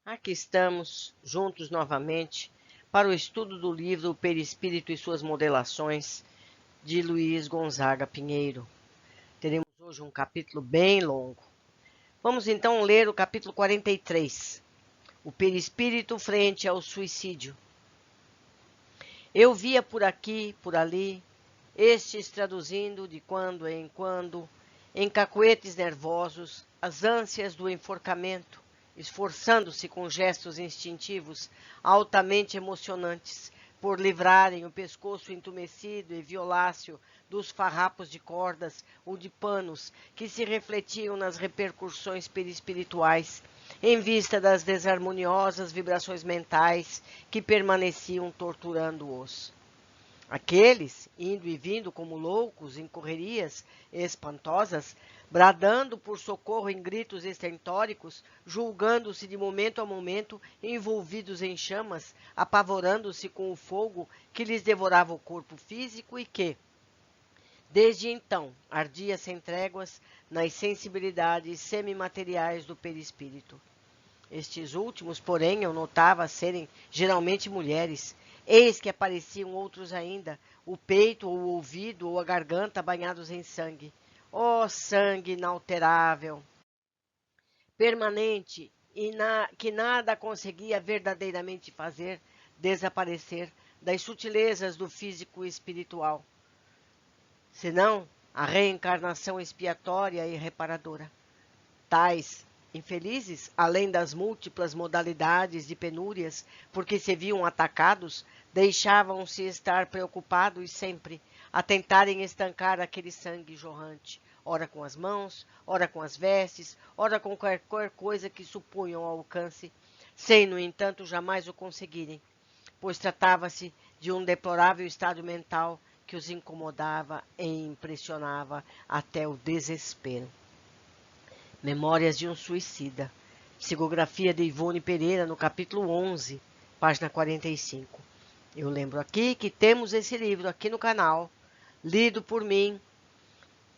Aqui estamos, juntos novamente, para o estudo do livro O Perispírito e Suas Modelações, de Luiz Gonzaga Pinheiro. Teremos hoje um capítulo bem longo. Vamos então ler o capítulo 43, O Perispírito frente ao suicídio. Eu via por aqui, por ali, estes traduzindo de quando em quando, em cacoetes nervosos, as ânsias do enforcamento, esforçando-se com gestos instintivos, altamente emocionantes, por livrarem o pescoço entumecido e violáceo dos farrapos de cordas ou de panos que se refletiam nas repercussões perispirituais, em vista das desarmoniosas vibrações mentais que permaneciam torturando-os. Aqueles, indo e vindo como loucos em correrias espantosas, bradando por socorro em gritos estentóricos, julgando-se de momento a momento envolvidos em chamas, apavorando-se com o fogo que lhes devorava o corpo físico e que, desde então, ardia sem tréguas nas sensibilidades semimateriais do perispírito. Estes últimos, porém, eu notava serem geralmente mulheres. Eis que apareciam outros ainda, o peito ou o ouvido ou a garganta banhados em sangue. Ó sangue inalterável, permanente, e que nada conseguia verdadeiramente fazer desaparecer das sutilezas do físico espiritual, senão a reencarnação expiatória e reparadora. Tais infelizes, além das múltiplas modalidades de penúrias por que se viam atacados, deixavam-se estar preocupados sempre a tentarem estancar aquele sangue jorrante, ora com as mãos, ora com as vestes, ora com qualquer coisa que supunham ao alcance, sem, no entanto, jamais o conseguirem, pois tratava-se de um deplorável estado mental que os incomodava e impressionava até o desespero. Memórias de um Suicida. Psicografia de Ivone Pereira, no capítulo 11, página 45. Eu lembro aqui que temos esse livro aqui no canal, lido por mim,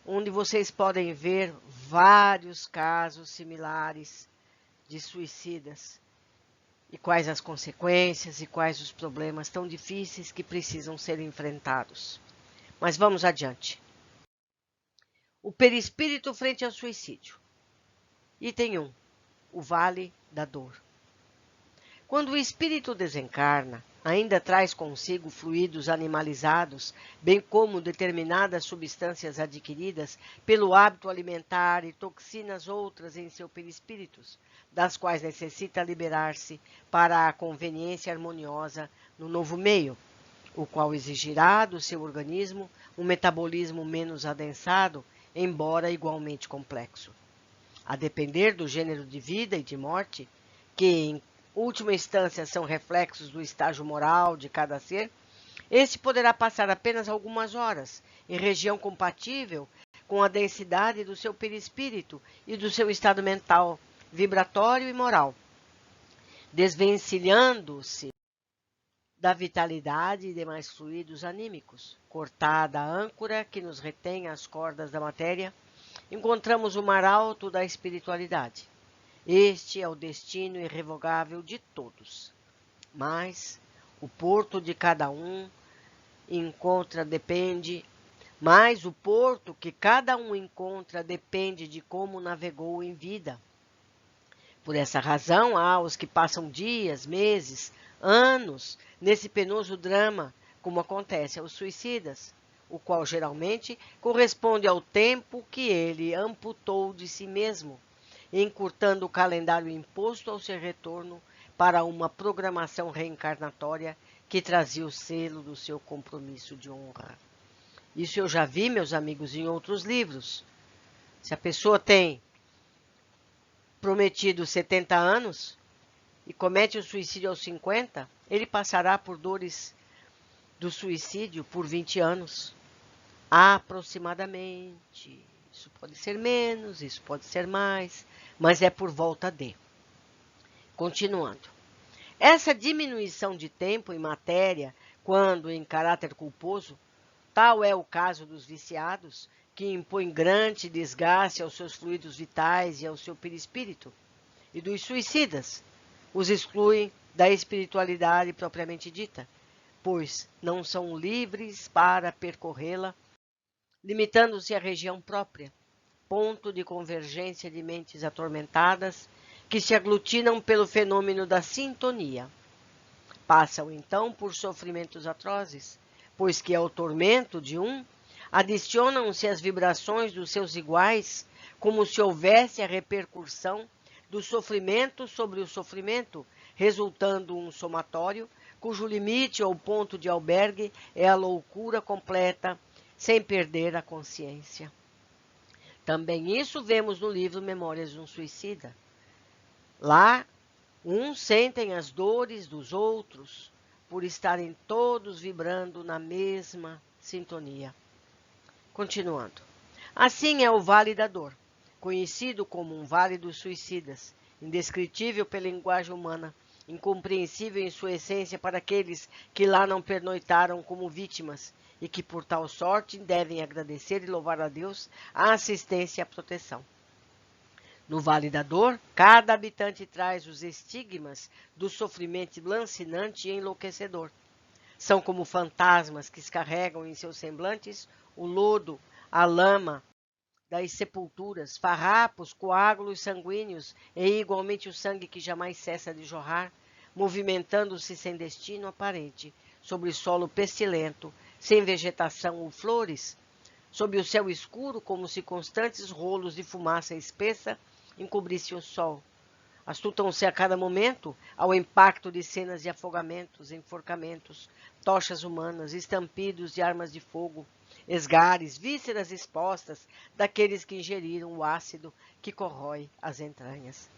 onde vocês podem ver vários casos similares de suicidas e quais as consequências e quais os problemas tão difíceis que precisam ser enfrentados. Mas vamos adiante. O perispírito frente ao suicídio. Item 1. O Vale da Dor. Quando o espírito desencarna, ainda traz consigo fluidos animalizados, bem como determinadas substâncias adquiridas pelo hábito alimentar e toxinas outras em seu perispírito, das quais necessita liberar-se para a conveniência harmoniosa no novo meio, o qual exigirá do seu organismo um metabolismo menos adensado, embora igualmente complexo. A depender do gênero de vida e de morte, que em última instância são reflexos do estágio moral de cada ser, este poderá passar apenas algumas horas em região compatível com a densidade do seu perispírito e do seu estado mental, vibratório e moral, desvencilhando-se da vitalidade e demais fluidos anímicos. Cortada a âncora que nos retém às cordas da matéria, encontramos o mar alto da espiritualidade. Este é o destino irrevogável de todos. Mas o porto de cada um o porto que cada um encontra depende de como navegou em vida. Por essa razão, há os que passam dias, meses, anos nesse penoso drama, como acontece aos suicidas, o qual geralmente corresponde ao tempo que ele amputou de si mesmo, encurtando o calendário imposto ao seu retorno para uma programação reencarnatória que trazia o selo do seu compromisso de honra. Isso eu já vi, meus amigos, em outros livros. Se a pessoa tem prometido 70 anos e comete o suicídio aos 50, ele passará por dores do suicídio por 20 anos, aproximadamente. Isso pode ser menos, isso pode ser mais, mas é por volta de. Continuando. Essa diminuição de tempo e matéria, quando em caráter culposo, tal é o caso dos viciados, que impõem grande desgaste aos seus fluidos vitais e ao seu perispírito, e dos suicidas, os excluem da espiritualidade propriamente dita, pois não são livres para percorrê-la, limitando-se à região própria, ponto de convergência de mentes atormentadas que se aglutinam pelo fenômeno da sintonia. Passam então por sofrimentos atrozes, pois que ao tormento de um adicionam-se as vibrações dos seus iguais, como se houvesse a repercussão do sofrimento sobre o sofrimento, resultando um somatório cujo limite ou ponto de albergue é a loucura completa, sem perder a consciência. Também isso vemos no livro Memórias de um Suicida. Lá, uns sentem as dores dos outros por estarem todos vibrando na mesma sintonia. Continuando. Assim é o Vale da Dor, conhecido como um Vale dos Suicidas, indescritível pela linguagem humana, incompreensível em sua essência para aqueles que lá não pernoitaram como vítimas e que por tal sorte devem agradecer e louvar a Deus a assistência e a proteção. No Vale da Dor, cada habitante traz os estigmas do sofrimento lancinante e enlouquecedor. São como fantasmas que carregam em seus semblantes o lodo, a lama das sepulturas, farrapos, coágulos sanguíneos e igualmente o sangue que jamais cessa de jorrar, movimentando-se sem destino aparente, sobre solo pestilento, sem vegetação ou flores, sob o céu escuro, como se constantes rolos de fumaça espessa encobrissem o sol. Astutam-se a cada momento ao impacto de cenas de afogamentos, enforcamentos, tochas humanas, estampidos de armas de fogo, esgares, vísceras expostas daqueles que ingeriram o ácido que corrói as entranhas.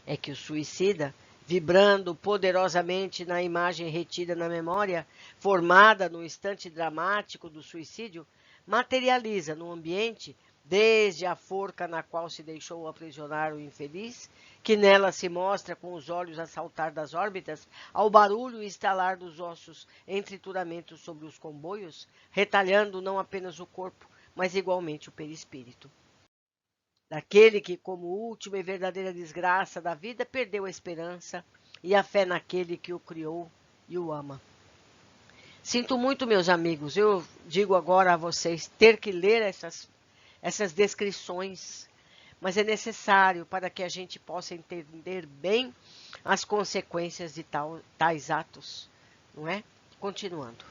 É que o suicida, vibrando poderosamente na imagem retida na memória, formada no instante dramático do suicídio, materializa no ambiente, desde a forca na qual se deixou aprisionar o infeliz, que nela se mostra com os olhos a saltar das órbitas, ao barulho e estalar dos ossos em trituramentos sobre os comboios, retalhando não apenas o corpo, mas igualmente o perispírito. Daquele que, como última e verdadeira desgraça da vida, perdeu a esperança e a fé naquele que o criou e o ama. Sinto muito, meus amigos, eu digo agora a vocês, ter que ler essas descrições, mas é necessário para que a gente possa entender bem as consequências de tais atos, não é? Continuando.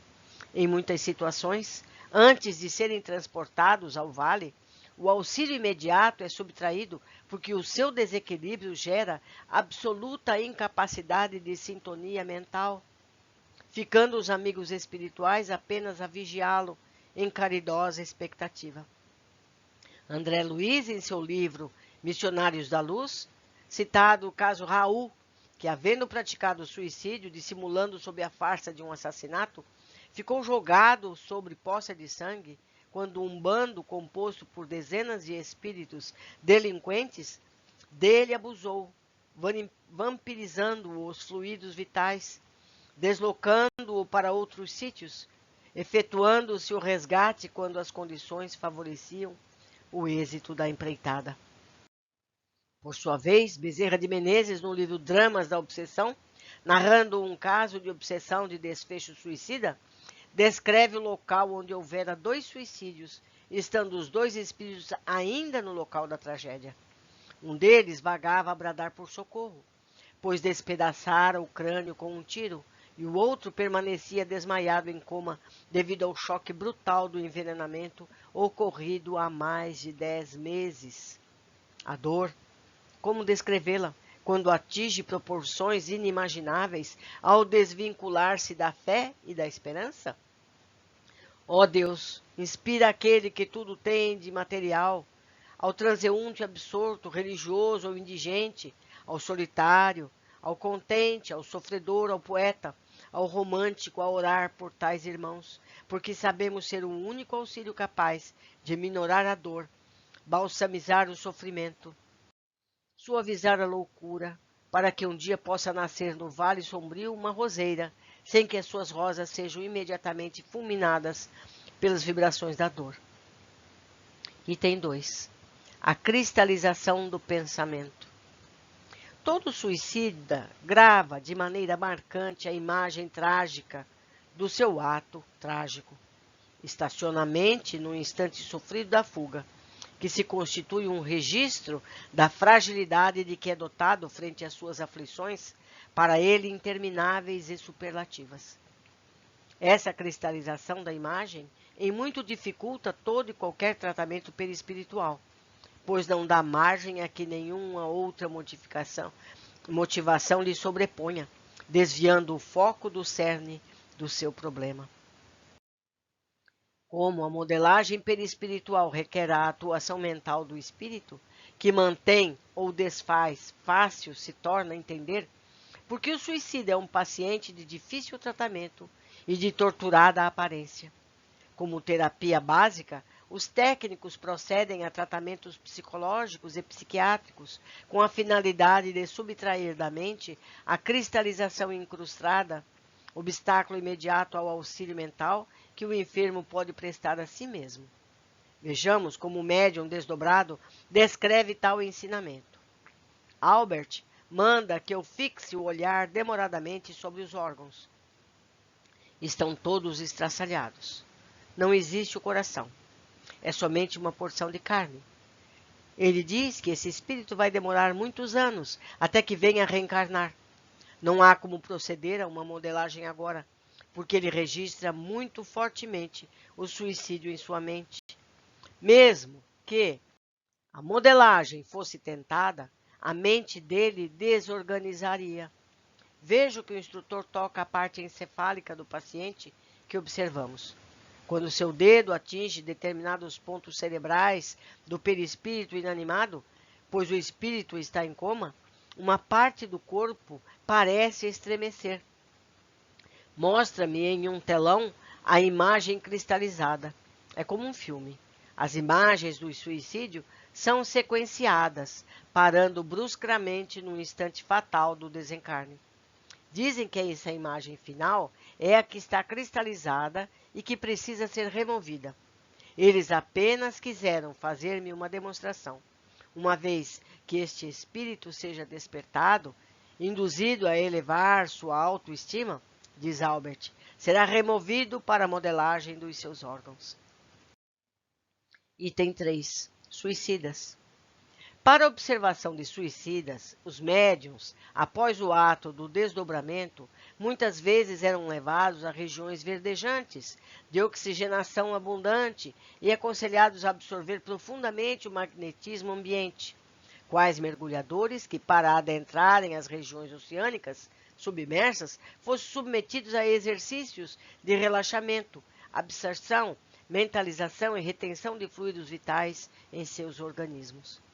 Em muitas situações, antes de serem transportados ao vale, o auxílio imediato é subtraído porque o seu desequilíbrio gera absoluta incapacidade de sintonia mental, ficando os amigos espirituais apenas a vigiá-lo em caridosa expectativa. André Luiz, em seu livro Missionários da Luz, citado o caso Raul, que, havendo praticado suicídio, dissimulando sob a farsa de um assassinato, ficou jogado sobre poça de sangue, quando um bando composto por dezenas de espíritos delinquentes dele abusou, vampirizando os fluidos vitais, deslocando-o para outros sítios, efetuando-se o resgate quando as condições favoreciam o êxito da empreitada. Por sua vez, Bezerra de Menezes, no livro Dramas da Obsessão, narrando um caso de obsessão de desfecho suicida, descreve o local onde houvera 2 suicídios, estando os 2 espíritos ainda no local da tragédia. Um deles vagava a bradar por socorro, pois despedaçara o crânio com um tiro, e o outro permanecia desmaiado em coma devido ao choque brutal do envenenamento ocorrido há mais de 10 meses. A dor, como descrevê-la, quando atinge proporções inimagináveis ao desvincular-se da fé e da esperança? Ó Deus, inspira aquele que tudo tem de material, ao transeunte absorto, religioso ou indigente, ao solitário, ao contente, ao sofredor, ao poeta, ao romântico, a orar por tais irmãos, porque sabemos ser o único auxílio capaz de minorar a dor, balsamizar o sofrimento, suavizar a loucura, para que um dia possa nascer no vale sombrio uma roseira, sem que as suas rosas sejam imediatamente fulminadas pelas vibrações da dor. Item 2. A cristalização do pensamento. todo suicida grava de maneira marcante a imagem trágica do seu ato trágico. Estaciona a mente no instante sofrido da fuga, que se constitui um registro da fragilidade de que é dotado frente às suas aflições, para ele intermináveis e superlativas. Essa cristalização da imagem em muito dificulta todo e qualquer tratamento perispiritual, pois não dá margem a que nenhuma outra motivação lhe sobreponha, desviando o foco do cerne do seu problema. Como a modelagem perispiritual requer a atuação mental do espírito, que mantém ou desfaz fácil se torna entender porque o suicida é um paciente de difícil tratamento e de torturada aparência. Como terapia básica, os técnicos procedem a tratamentos psicológicos e psiquiátricos com a finalidade de subtrair da mente a cristalização incrustada, obstáculo imediato ao auxílio mental que o enfermo pode prestar a si mesmo. Vejamos como o médium desdobrado descreve tal ensinamento. Albert manda que eu fixe o olhar demoradamente sobre os órgãos. Estão todos estraçalhados. Não existe o coração. É somente uma porção de carne. Ele diz que esse espírito vai demorar muitos anos até que venha a reencarnar. Não há como proceder a uma modelagem agora, porque ele registra muito fortemente o suicídio em sua mente. Mesmo que a modelagem fosse tentada, a mente dele desorganizaria. Veja que o instrutor toca a parte encefálica do paciente que observamos. Quando seu dedo atinge determinados pontos cerebrais do perispírito inanimado, pois o espírito está em coma, uma parte do corpo parece estremecer. Mostra-me em um telão a imagem cristalizada. É como um filme. As imagens do suicídio são sequenciadas, parando bruscamente no instante fatal do desencarne. Dizem que essa imagem final é a que está cristalizada e que precisa ser removida. Eles apenas quiseram fazer-me uma demonstração. Uma vez que este espírito seja despertado, induzido a elevar sua autoestima, diz Albert, será removido para a modelagem dos seus órgãos. Item 3. Suicidas. Para a observação de suicidas, os médiuns, após o ato do desdobramento, muitas vezes eram levados a regiões verdejantes, de oxigenação abundante e aconselhados a absorver profundamente o magnetismo ambiente. Quais mergulhadores que, para adentrarem as regiões oceânicas submersas, fossem submetidos a exercícios de relaxamento, absorção, mentalização e retenção de fluidos vitais em seus organismos.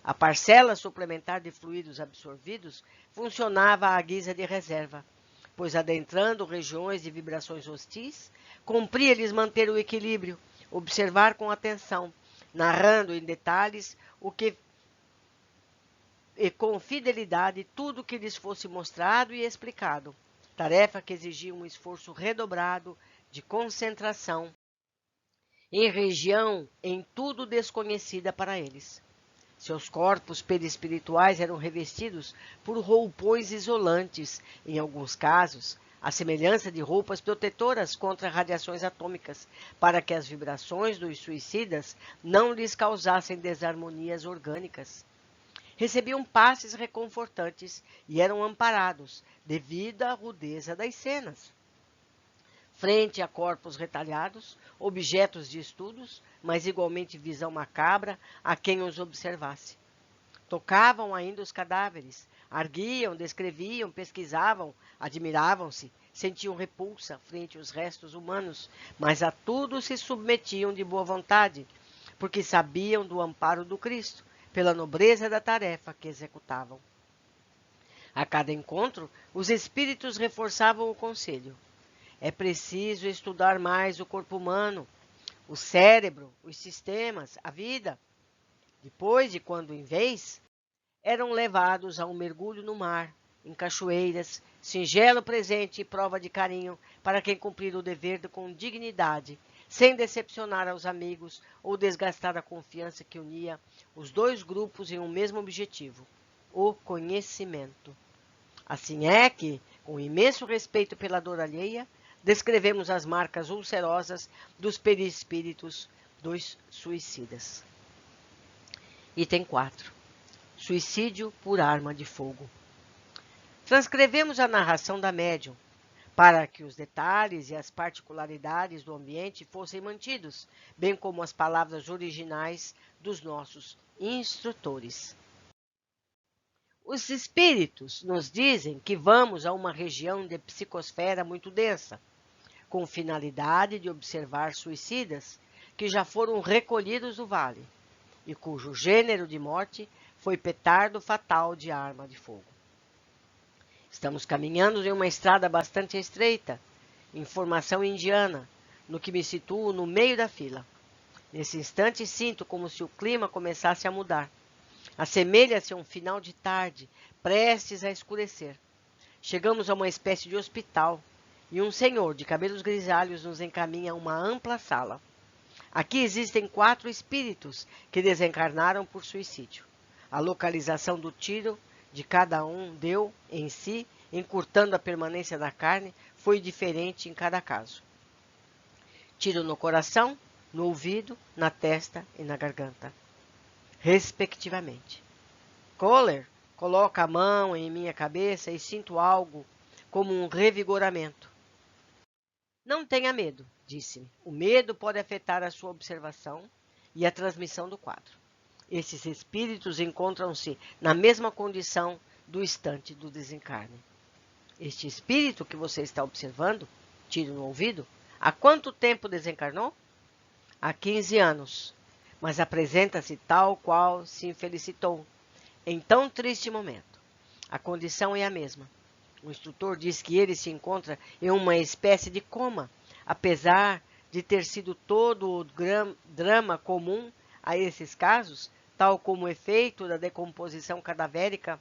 A parcela suplementar de fluidos absorvidos funcionava à guisa de reserva, pois adentrando regiões de vibrações hostis, cumpria-lhes manter o equilíbrio, observar com atenção, narrando em detalhes o que e com fidelidade tudo o que lhes fosse mostrado e explicado, tarefa que exigia um esforço redobrado de concentração em região em tudo desconhecida para eles. Seus corpos perispirituais eram revestidos por roupões isolantes, em alguns casos, à semelhança de roupas protetoras contra radiações atômicas, para que as vibrações dos suicidas não lhes causassem desarmonias orgânicas. Recebiam passes reconfortantes e eram amparados, devido à rudeza das cenas. Frente a corpos retalhados, objetos de estudos, mas igualmente visão macabra a quem os observasse. Tocavam ainda os cadáveres, arguiam, descreviam, pesquisavam, admiravam-se, sentiam repulsa frente aos restos humanos, mas a tudo se submetiam de boa vontade, porque sabiam do amparo do Cristo, pela nobreza da tarefa que executavam. A cada encontro, os espíritos reforçavam o conselho. É preciso estudar mais o corpo humano, o cérebro, os sistemas, a vida. Depois de quando em vez, eram levados a um mergulho no mar, em cachoeiras, singelo presente e prova de carinho para quem cumprir o dever com dignidade, sem decepcionar aos amigos ou desgastar a confiança que unia os dois grupos em um mesmo objetivo, o conhecimento. Assim é que, com imenso respeito pela dor alheia, descrevemos as marcas ulcerosas dos perispíritos dos suicidas. Item 4. Suicídio por arma de fogo. Transcrevemos a narração da médium, para que os detalhes e as particularidades do ambiente fossem mantidos, bem como as palavras originais dos nossos instrutores. Os espíritos nos dizem que vamos a uma região de psicosfera muito densa, com finalidade de observar suicidas que já foram recolhidos do vale e cujo gênero de morte foi petardo fatal de arma de fogo. Estamos caminhando em uma estrada bastante estreita, em formação indiana, no que me situo no meio da fila. Nesse instante sinto como se o clima começasse a mudar. Assemelha-se a um final de tarde, prestes a escurecer. Chegamos a uma espécie de hospital, e um senhor de cabelos grisalhos nos encaminha a uma ampla sala. Aqui existem 4 espíritos que desencarnaram por suicídio. A localização do tiro de cada um deu, em si, encurtando a permanência da carne, foi diferente em cada caso. Tiro no coração, no ouvido, na testa e na garganta, respectivamente. Kohler coloca a mão em minha cabeça e sinto algo como um revigoramento. Não tenha medo, disse-me. O medo pode afetar a sua observação e a transmissão do quadro. Esses espíritos encontram-se na mesma condição do instante do desencarne. Este espírito que você está observando, tiro no ouvido, há quanto tempo desencarnou? Há 15 anos, mas apresenta-se tal qual se infelicitou em tão triste momento. A condição é a mesma. O instrutor diz que ele se encontra em uma espécie de coma, apesar de ter sido todo o drama comum a esses casos, tal como o efeito da decomposição cadavérica,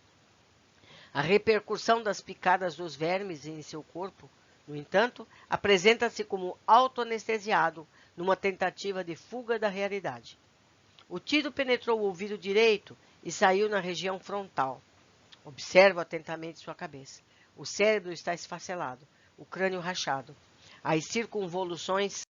a repercussão das picadas dos vermes em seu corpo. No entanto, apresenta-se como autoanestesiado numa tentativa de fuga da realidade. O tiro penetrou o ouvido direito e saiu na região frontal. Observo atentamente sua cabeça. O cérebro está esfacelado, o crânio rachado. As circunvoluções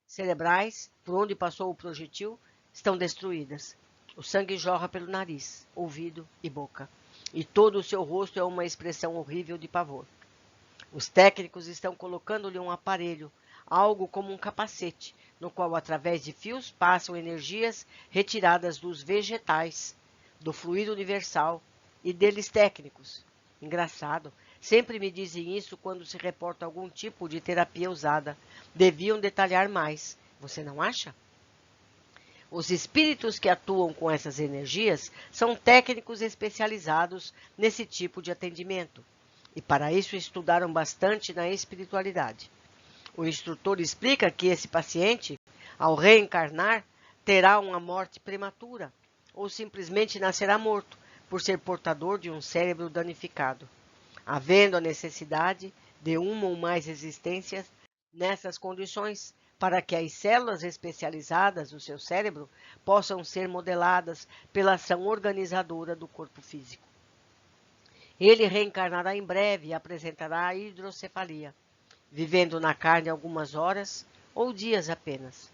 cerebrais, por onde passou o projetil, estão destruídas. O sangue jorra pelo nariz, ouvido e boca. E todo o seu rosto é uma expressão horrível de pavor. Os técnicos estão colocando-lhe um aparelho, algo como um capacete, no qual, através de fios, passam energias retiradas dos vegetais, do fluido universal e deles técnicos. Engraçado, sempre me dizem isso quando se reporta algum tipo de terapia usada. Deviam detalhar mais, você não acha? Os espíritos que atuam com essas energias são técnicos especializados nesse tipo de atendimento, e para isso estudaram bastante na espiritualidade. O instrutor explica que esse paciente, ao reencarnar, terá uma morte prematura, ou simplesmente nascerá morto, por ser portador de um cérebro danificado, havendo a necessidade de uma ou mais existências nessas condições, para que as células especializadas do seu cérebro possam ser modeladas pela ação organizadora do corpo físico. Ele reencarnará em breve e apresentará a hidrocefalia, vivendo na carne algumas horas ou dias apenas.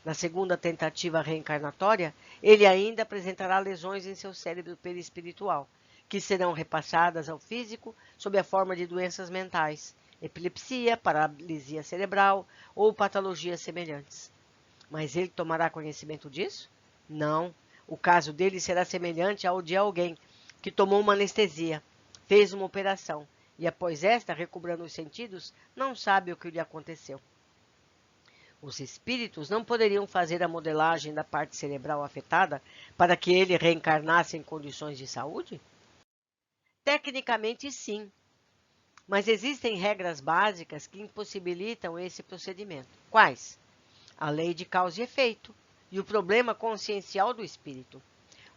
Na segunda tentativa reencarnatória, ele ainda apresentará lesões em seu cérebro perispiritual, que serão repassadas ao físico sob a forma de doenças mentais, epilepsia, paralisia cerebral ou patologias semelhantes. Mas ele tomará conhecimento disso? Não. O caso dele será semelhante ao de alguém que tomou uma anestesia, fez uma operação e, após esta, recobrando os sentidos, não sabe o que lhe aconteceu. Os espíritos não poderiam fazer a modelagem da parte cerebral afetada para que ele reencarnasse em condições de saúde? Tecnicamente, sim. Mas existem regras básicas que impossibilitam esse procedimento. Quais? A lei de causa e efeito e o problema consciencial do espírito.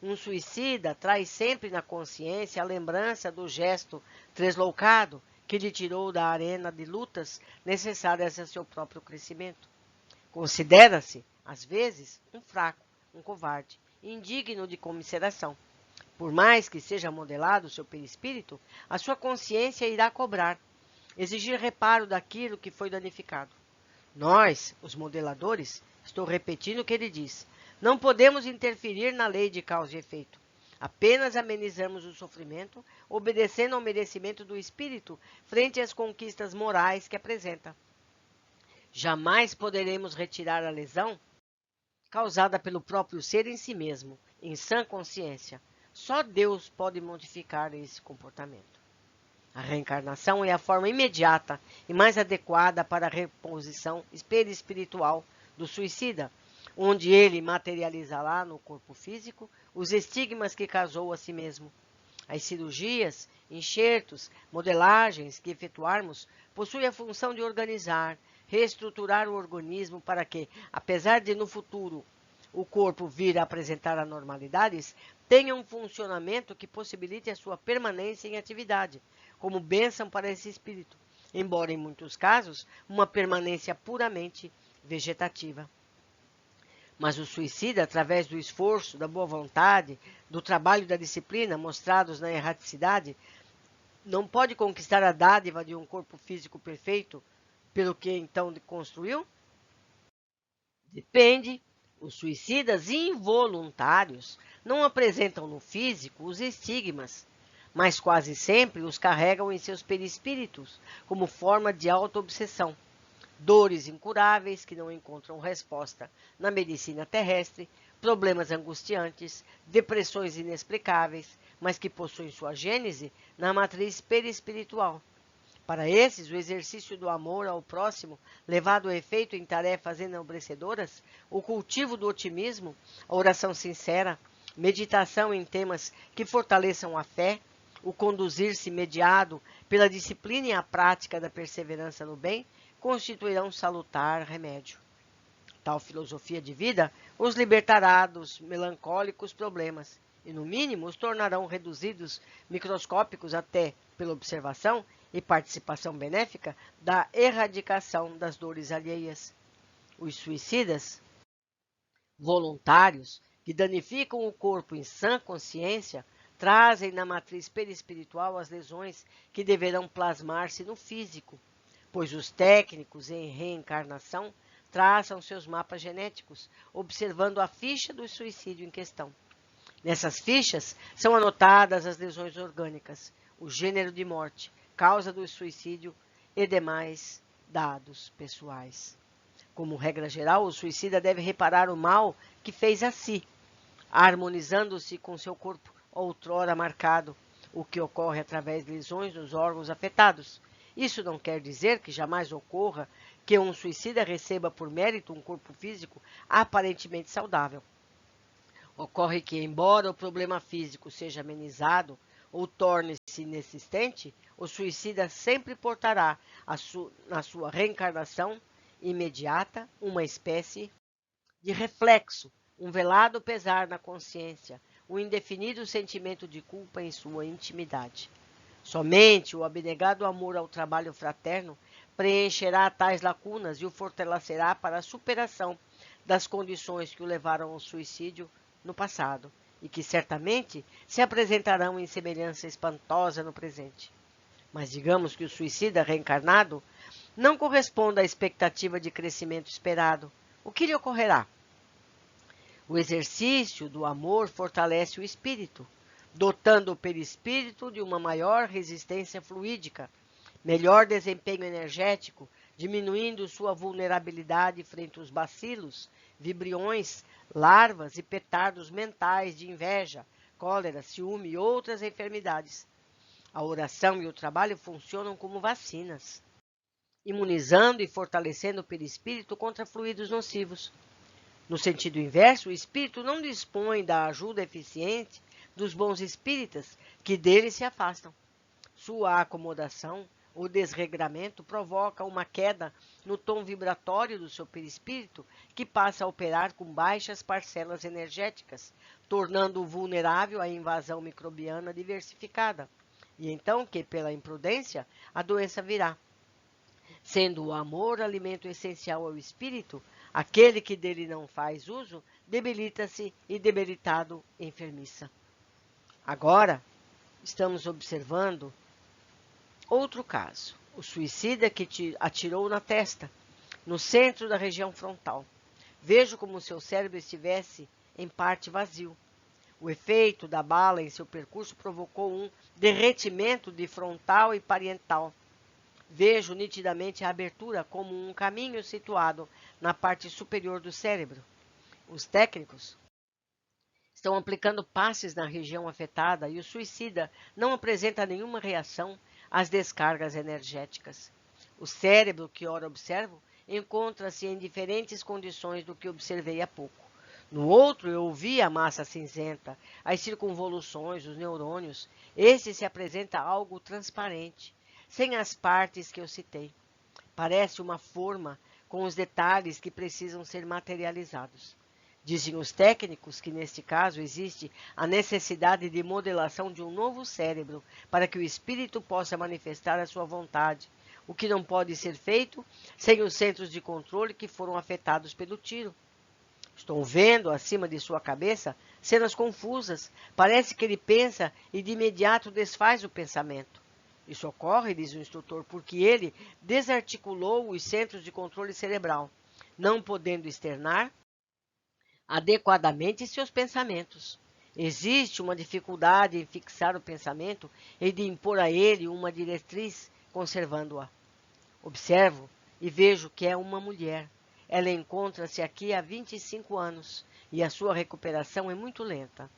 Um suicida traz sempre na consciência a lembrança do gesto tresloucado que lhe tirou da arena de lutas necessárias a seu próprio crescimento. Considera-se, às vezes, um fraco, um covarde, indigno de comiseração. Por mais que seja modelado o seu perispírito, a sua consciência irá cobrar, exigir reparo daquilo que foi danificado. Nós, os modeladores, estou repetindo o que ele diz, não podemos interferir na lei de causa e efeito. Apenas amenizamos o sofrimento, obedecendo ao merecimento do espírito frente às conquistas morais que apresenta. Jamais poderemos retirar a lesão causada pelo próprio ser em si mesmo, em sã consciência. Só Deus pode modificar esse comportamento. A reencarnação é a forma imediata e mais adequada para a reposição espiritual do suicida, onde ele materializará no corpo físico os estigmas que causou a si mesmo. As cirurgias, enxertos, modelagens que efetuarmos possuem a função de organizar, reestruturar o organismo para que, apesar de no futuro o corpo vir a apresentar anormalidades, tenha um funcionamento que possibilite a sua permanência em atividade, como bênção para esse espírito, embora em muitos casos uma permanência puramente vegetativa. Mas o suicida, através do esforço, da boa vontade, do trabalho e da disciplina mostrados na erraticidade, não pode conquistar a dádiva de um corpo físico perfeito, pelo que então construiu? Depende. Os suicidas involuntários não apresentam no físico os estigmas, mas quase sempre os carregam em seus perispíritos como forma de auto-obsessão. Dores incuráveis que não encontram resposta na medicina terrestre, problemas angustiantes, depressões inexplicáveis, mas que possuem sua gênese na matriz perispiritual. Para esses, o exercício do amor ao próximo, levado a efeito em tarefas enobrecedoras, o cultivo do otimismo, a oração sincera, meditação em temas que fortaleçam a fé, o conduzir-se mediado pela disciplina e a prática da perseverança no bem, constituirão salutar remédio. Tal filosofia de vida os libertará dos melancólicos problemas e, no mínimo, os tornarão reduzidos, microscópicos até, pela observação e participação benéfica, da erradicação das dores alheias. Os suicidas voluntários, que danificam o corpo em sã consciência, trazem na matriz perispiritual as lesões que deverão plasmar-se no físico, pois os técnicos em reencarnação traçam seus mapas genéticos, observando a ficha do suicídio em questão. Nessas fichas são anotadas as lesões orgânicas, o gênero de morte, causa do suicídio e demais dados pessoais. Como regra geral, o suicida deve reparar o mal que fez a si, harmonizando-se com seu corpo outrora marcado, o que ocorre através de lesões nos órgãos afetados. Isso não quer dizer que jamais ocorra que um suicida receba por mérito um corpo físico aparentemente saudável. Ocorre que, embora o problema físico seja amenizado ou torne-se inexistente, o suicida sempre portará na sua reencarnação imediata uma espécie de reflexo, um velado pesar na consciência, um indefinido sentimento de culpa em sua intimidade. Somente o abnegado amor ao trabalho fraterno preencherá tais lacunas e o fortalecerá para a superação das condições que o levaram ao suicídio no passado e que certamente se apresentarão em semelhança espantosa no presente. Mas digamos que o suicida reencarnado não corresponda à expectativa de crescimento esperado. O que lhe ocorrerá? O exercício do amor fortalece o espírito, dotando o perispírito de uma maior resistência fluídica, melhor desempenho energético, diminuindo sua vulnerabilidade frente aos bacilos, vibriões, larvas e petardos mentais de inveja, cólera, ciúme e outras enfermidades. A oração e o trabalho funcionam como vacinas, imunizando e fortalecendo o perispírito contra fluidos nocivos. No sentido inverso, o espírito não dispõe da ajuda eficiente dos bons espíritas que dele se afastam. Sua acomodação ou desregramento provoca uma queda no tom vibratório do seu perispírito, que passa a operar com baixas parcelas energéticas, tornando-o vulnerável à invasão microbiana diversificada. E então que, pela imprudência, a doença virá. Sendo o amor alimento essencial ao espírito, aquele que dele não faz uso, debilita-se e, debilitado, enfermiça. Agora, estamos observando outro caso. O suicida que te atirou na testa, no centro da região frontal. Vejo como seu cérebro estivesse, em parte, vazio. O efeito da bala em seu percurso provocou um derretimento de frontal e parietal. Vejo nitidamente a abertura como um caminho situado na parte superior do cérebro. Os técnicos estão aplicando passes na região afetada e o suicida não apresenta nenhuma reação às descargas energéticas. O cérebro que ora observo encontra-se em diferentes condições do que observei há pouco. No outro, eu ouvi a massa cinzenta, as circunvoluções, os neurônios. Esse se apresenta algo transparente, sem as partes que eu citei. Parece uma forma com os detalhes que precisam ser materializados. Dizem os técnicos que, neste caso, existe a necessidade de modelação de um novo cérebro para que o espírito possa manifestar a sua vontade, o que não pode ser feito sem os centros de controle que foram afetados pelo tiro. Estou vendo, acima de sua cabeça, cenas confusas. Parece que ele pensa e de imediato desfaz o pensamento. Isso ocorre, diz o instrutor, porque ele desarticulou os centros de controle cerebral, não podendo externar adequadamente seus pensamentos. Existe uma dificuldade em fixar o pensamento e de impor a ele uma diretriz, conservando-a. Observo e vejo que é uma mulher. Ela encontra-se aqui há 25 anos e a sua recuperação é muito lenta.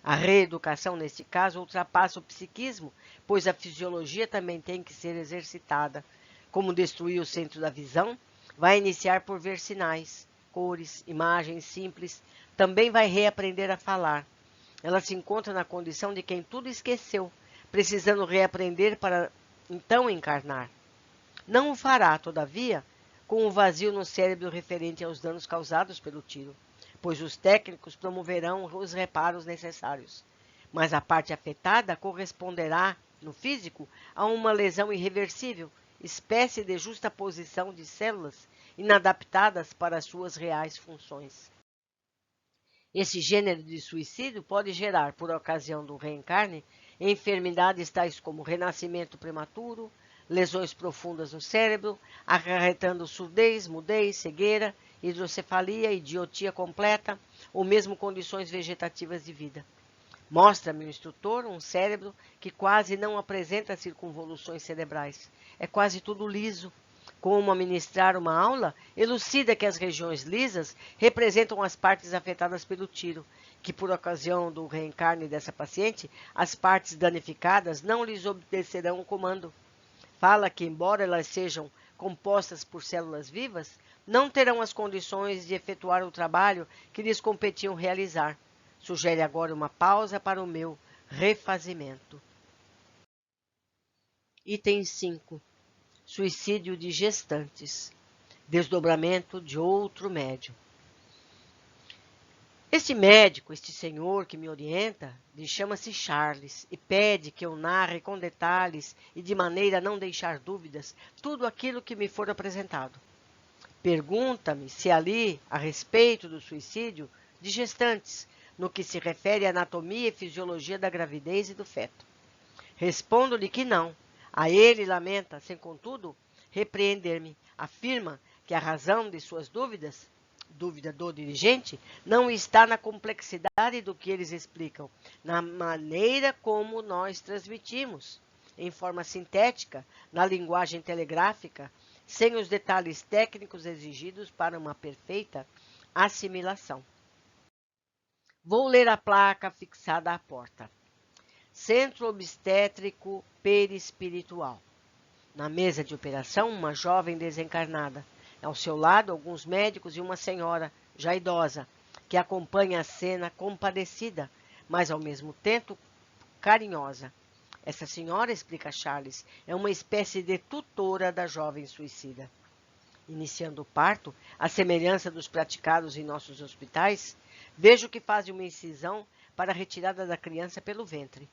A reeducação, neste caso, ultrapassa o psiquismo, pois a fisiologia também tem que ser exercitada. Como destruir o centro da visão, vai iniciar por ver sinais, cores, imagens simples. Também vai reaprender a falar. Ela se encontra na condição de quem tudo esqueceu, precisando reaprender para então encarnar. Não o fará, todavia, com o vazio no cérebro referente aos danos causados pelo tiro, pois os técnicos promoverão os reparos necessários. Mas a parte afetada corresponderá, no físico, a uma lesão irreversível, espécie de justaposição de células inadaptadas para suas reais funções. Esse gênero de suicídio pode gerar, por ocasião do reencarne, enfermidades tais como renascimento prematuro, lesões profundas no cérebro, acarretando surdez, mudez, cegueira, hidrocefalia, idiotia completa, ou mesmo condições vegetativas de vida. Mostra-me o instrutor um cérebro que quase não apresenta circunvoluções cerebrais. É quase tudo liso. Como administrar uma aula, elucida que as regiões lisas representam as partes afetadas pelo tiro, que por ocasião do reencarne dessa paciente, as partes danificadas não lhes obedecerão o comando. Fala que, embora elas sejam compostas por células vivas, não terão as condições de efetuar o trabalho que lhes competiam realizar. Sugere agora uma pausa para o meu refazimento. Item 5. Suicídio de gestantes. Desdobramento de outro médium. Este médico, este senhor que me orienta, chama-se Charles e pede que eu narre com detalhes e de maneira a não deixar dúvidas tudo aquilo que me for apresentado. Pergunta-me se ali, a respeito do suicídio de gestantes, no que se refere à anatomia e fisiologia da gravidez e do feto. Respondo-lhe que não. A ele lamenta, sem contudo, repreender-me. Afirma que a razão de suas dúvidas, dúvida do dirigente, não está na complexidade do que eles explicam, na maneira como nós transmitimos, em forma sintética, na linguagem telegráfica, sem os detalhes técnicos exigidos para uma perfeita assimilação. Vou ler a placa fixada à porta. Centro Obstétrico Perispiritual. Na mesa de operação, uma jovem desencarnada. Ao seu lado, alguns médicos e uma senhora, já idosa, que acompanha a cena compadecida, mas ao mesmo tempo carinhosa. Essa senhora, explica Charles, é uma espécie de tutora da jovem suicida. Iniciando o parto, à semelhança dos praticados em nossos hospitais, vejo que fazem uma incisão para a retirada da criança pelo ventre.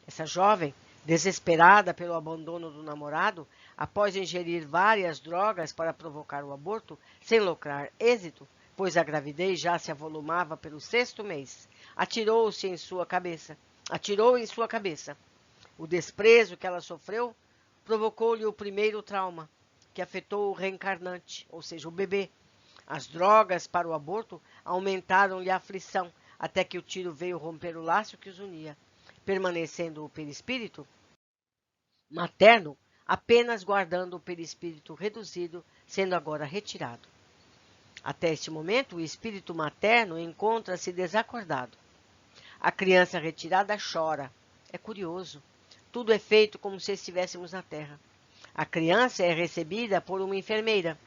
Essa jovem, desesperada pelo abandono do namorado, após ingerir várias drogas para provocar o aborto, sem lograr êxito, pois a gravidez já se avolumava pelo 6º mês, atirou-se em sua cabeça, atirou em sua cabeça. O desprezo que ela sofreu provocou-lhe o primeiro trauma, que afetou o reencarnante, ou seja, o bebê. As drogas para o aborto aumentaram-lhe a aflição, até que o tiro veio romper o laço que os unia, permanecendo o perispírito materno apenas guardando o perispírito reduzido, sendo agora retirado. Até este momento, o espírito materno encontra-se desacordado. A criança retirada chora. É curioso. Tudo é feito como se estivéssemos na Terra. A criança é recebida por uma enfermeira.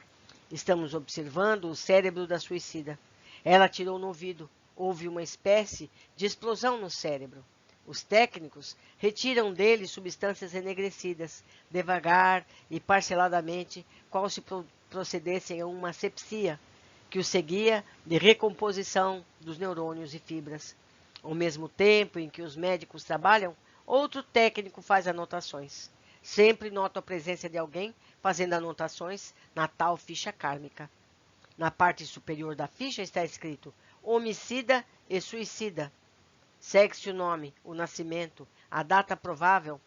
Estamos observando o cérebro da suicida. Ela atirou no ouvido. Houve uma espécie de explosão no cérebro. Os técnicos retiram dele substâncias enegrecidas, devagar e parceladamente, qual se procedessem a uma asepsia, que o seguia de recomposição dos neurônios e fibras. Ao mesmo tempo em que os médicos trabalham, outro técnico faz anotações. Sempre noto a presença de alguém fazendo anotações na tal ficha kármica. Na parte superior da ficha está escrito homicida e suicida. Segue-se o nome, o nascimento, a data provável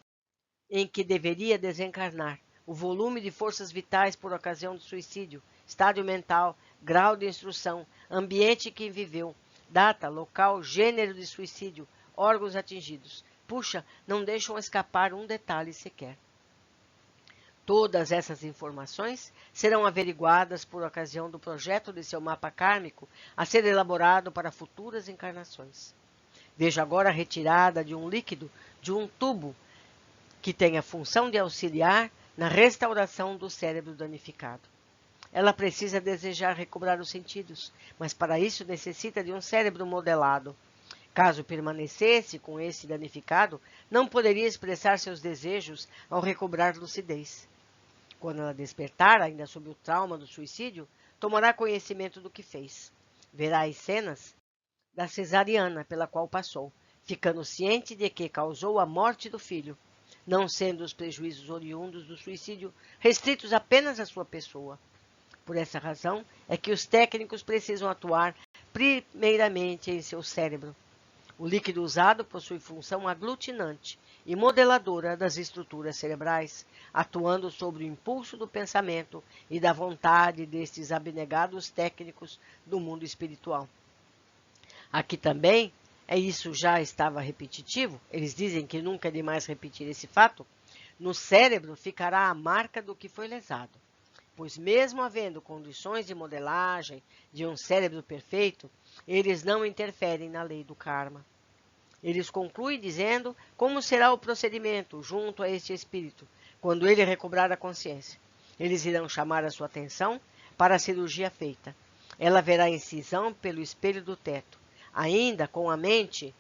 em que deveria desencarnar, o volume de forças vitais por ocasião do suicídio, estádio mental, grau de instrução, ambiente em que viveu, data, local, gênero de suicídio, órgãos atingidos. Puxa, não deixam escapar um detalhe sequer. Todas essas informações serão averiguadas por ocasião do projeto de seu mapa kármico a ser elaborado para futuras encarnações. Vejo agora a retirada de um líquido, de um tubo, que tem a função de auxiliar na restauração do cérebro danificado. Ela precisa desejar recobrar os sentidos, mas para isso necessita de um cérebro modelado. Caso permanecesse com esse danificado, não poderia expressar seus desejos ao recobrar lucidez. Quando ela despertar, ainda sob o trauma do suicídio, tomará conhecimento do que fez. Verá as cenas da cesariana pela qual passou, ficando ciente de que causou a morte do filho, não sendo os prejuízos oriundos do suicídio restritos apenas à sua pessoa. Por essa razão é que os técnicos precisam atuar primeiramente em seu cérebro. O líquido usado possui função aglutinante e modeladora das estruturas cerebrais, atuando sobre o impulso do pensamento e da vontade destes abnegados técnicos do mundo espiritual. Aqui também, isso já estava repetitivo, eles dizem que nunca é demais repetir esse fato, no cérebro ficará a marca do que foi lesado, pois mesmo havendo condições de modelagem de um cérebro perfeito, eles não interferem na lei do karma. Eles concluem dizendo como será o procedimento junto a este espírito, quando ele recobrar a consciência. Eles irão chamar a sua atenção para a cirurgia feita. Ela verá incisão pelo espelho do teto. Ainda com a mente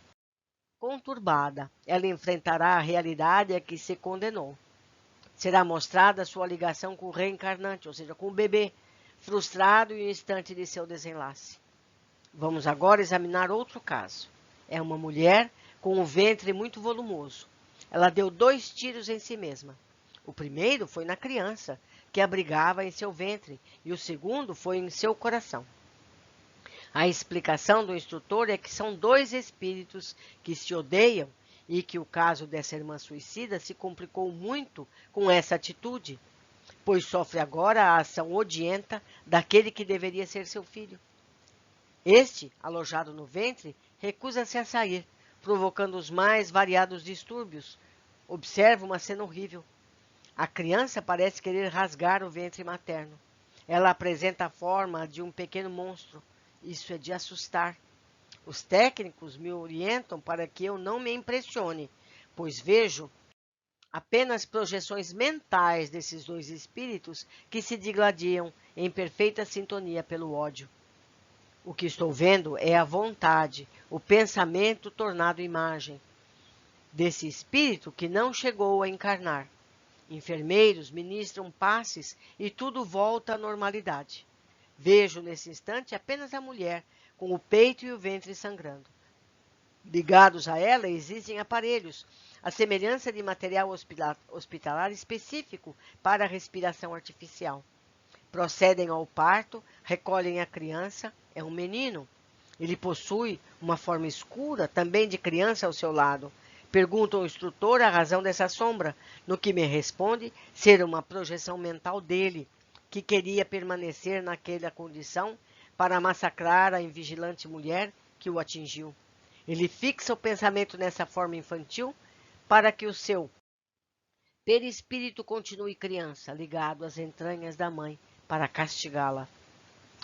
conturbada, ela enfrentará a realidade a que se condenou. Será mostrada sua ligação com o reencarnante, ou seja, com o bebê, frustrado em um instante de seu desenlace. Vamos agora examinar outro caso. É uma mulher com um ventre muito volumoso. Ela deu 2 tiros em si mesma. O primeiro foi na criança, que abrigava em seu ventre, e o segundo foi em seu coração. A explicação do instrutor é que são 2 espíritos que se odeiam e que o caso dessa irmã suicida se complicou muito com essa atitude, pois sofre agora a ação odienta daquele que deveria ser seu filho. Este, alojado no ventre, recusa-se a sair, provocando os mais variados distúrbios. Observa uma cena horrível. A criança parece querer rasgar o ventre materno. Ela apresenta a forma de um pequeno monstro. Isso é de assustar. Os técnicos me orientam para que eu não me impressione, pois vejo apenas projeções mentais desses 2 espíritos que se digladiam em perfeita sintonia pelo ódio. O que estou vendo é a vontade, o pensamento tornado imagem desse espírito que não chegou a encarnar. Enfermeiros ministram passes e tudo volta à normalidade. Vejo nesse instante apenas a mulher, com o peito e o ventre sangrando. Ligados a ela existem aparelhos, a semelhança de material hospitalar específico para a respiração artificial. Procedem ao parto, recolhem a criança, é um menino. Ele possui uma forma escura, também de criança ao seu lado. Pergunto ao instrutor a razão dessa sombra, no que me responde ser uma projeção mental dele, que queria permanecer naquela condição para massacrar a invigilante mulher que o atingiu. Ele fixa o pensamento nessa forma infantil para que o seu perispírito continue criança, ligado às entranhas da mãe, para castigá-la.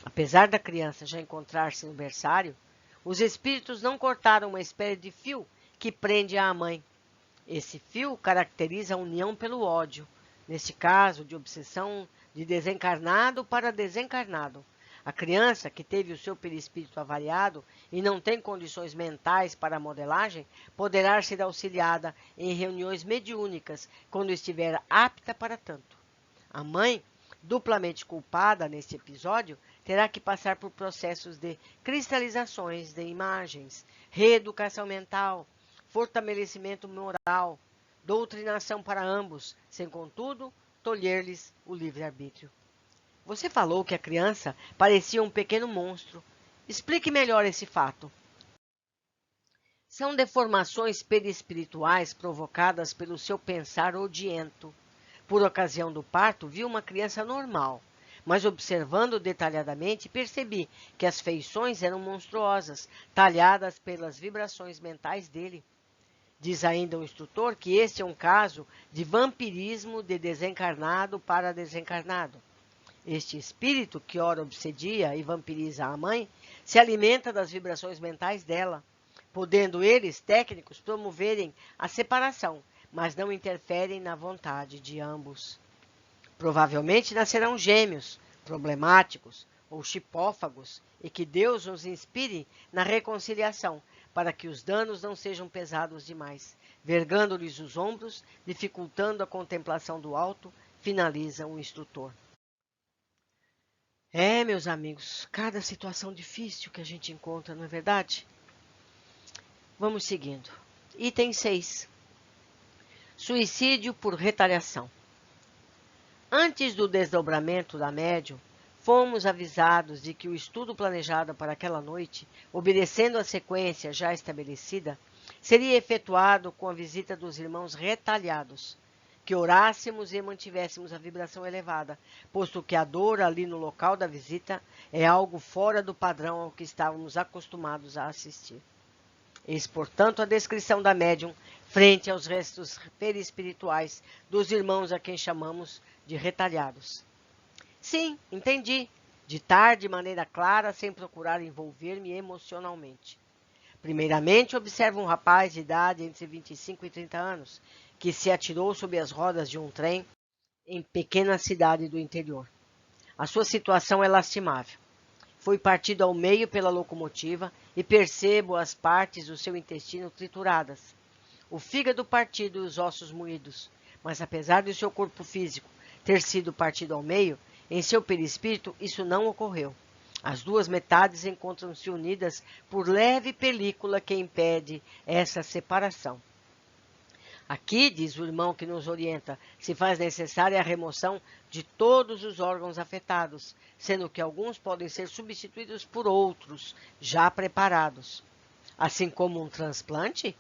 Apesar da criança já encontrar-se no berçário, os espíritos não cortaram uma espécie de fio que prende à mãe. Esse fio caracteriza a união pelo ódio, neste caso de obsessão de desencarnado para desencarnado. A criança que teve o seu perispírito avariado e não tem condições mentais para a modelagem, poderá ser auxiliada em reuniões mediúnicas quando estiver apta para tanto. A mãe, duplamente culpada neste episódio, terá que passar por processos de cristalizações de imagens, reeducação mental, fortalecimento moral, doutrinação para ambos, sem, contudo, tolher-lhes o livre-arbítrio. Você falou que a criança parecia um pequeno monstro. Explique melhor esse fato. São deformações perispirituais provocadas pelo seu pensar odiento. Por ocasião do parto, vi uma criança normal, mas observando detalhadamente, percebi que as feições eram monstruosas, talhadas pelas vibrações mentais dele. Diz ainda o instrutor que este é um caso de vampirismo de desencarnado para desencarnado. Este espírito, que ora obsedia e vampiriza a mãe, se alimenta das vibrações mentais dela, podendo eles, técnicos, promoverem a separação, mas não interferem na vontade de ambos. Provavelmente nascerão gêmeos, problemáticos ou chipófagos, e que Deus nos inspire na reconciliação, para que os danos não sejam pesados demais, vergando-lhes os ombros, dificultando a contemplação do alto, finaliza o instrutor. Meus amigos, cada situação difícil que a gente encontra, não é verdade? Vamos seguindo. Item 6. Suicídio por retaliação. Antes do desdobramento da médium, fomos avisados de que o estudo planejado para aquela noite, obedecendo a sequência já estabelecida, seria efetuado com a visita dos irmãos retalhados, que orássemos e mantivéssemos a vibração elevada, posto que a dor ali no local da visita é algo fora do padrão ao que estávamos acostumados a assistir. Eis, portanto, a descrição da médium frente aos restos perispirituais dos irmãos a quem chamamos de retalhados. Sim, entendi. Ditar de maneira clara, sem procurar envolver-me emocionalmente. Primeiramente, observo um rapaz de idade entre 25 e 30 anos, que se atirou sob as rodas de um trem em pequena cidade do interior. A sua situação é lastimável. Foi partido ao meio pela locomotiva e percebo as partes do seu intestino trituradas, o fígado partido e os ossos moídos. Mas apesar do seu corpo físico ter sido partido ao meio, em seu perispírito isso não ocorreu. As duas metades encontram-se unidas por leve película que impede essa separação. Aqui, diz o irmão que nos orienta, se faz necessária a remoção de todos os órgãos afetados, sendo que alguns podem ser substituídos por outros, já preparados. Assim como um transplante?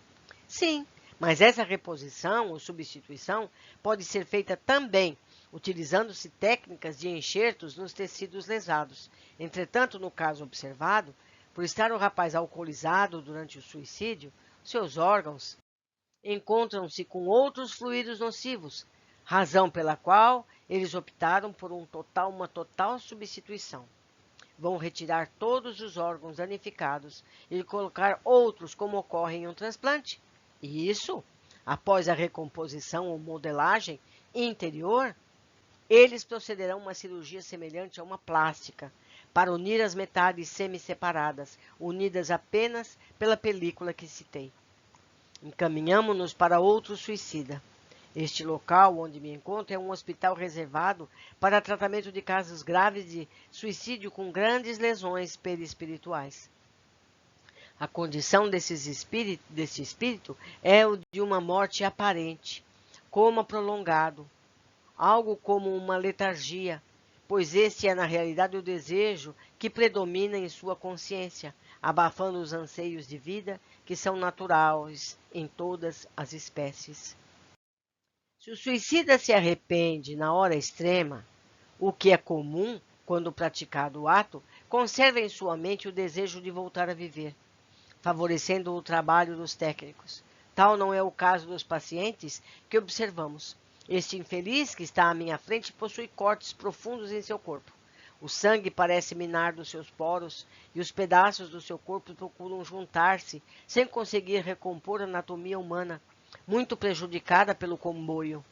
Sim, mas essa reposição ou substituição pode ser feita também utilizando-se técnicas de enxertos nos tecidos lesados. Entretanto, no caso observado, por estar o rapaz alcoolizado durante o suicídio, seus órgãos encontram-se com outros fluidos nocivos, razão pela qual eles optaram por uma total substituição. Vão retirar todos os órgãos danificados e colocar outros, como ocorre em um transplante. E isso, após a recomposição ou modelagem interior, eles procederão a uma cirurgia semelhante a uma plástica, para unir as metades semi-separadas, unidas apenas pela película que citei. Encaminhamo-nos para outro suicida. Este local onde me encontro é um hospital reservado para tratamento de casos graves de suicídio com grandes lesões perispirituais. A condição desse espírito é o de uma morte aparente, coma prolongado, algo como uma letargia, pois este é na realidade o desejo que predomina em sua consciência, abafando os anseios de vida que são naturais em todas as espécies. Se o suicida se arrepende na hora extrema, o que é comum quando praticado o ato, conserva em sua mente o desejo de voltar a viver, favorecendo o trabalho dos técnicos. Tal não é o caso dos pacientes que observamos. Este infeliz que está à minha frente possui cortes profundos em seu corpo. O sangue parece minar dos seus poros e os pedaços do seu corpo procuram juntar-se sem conseguir recompor a anatomia humana, muito prejudicada pelo comboio.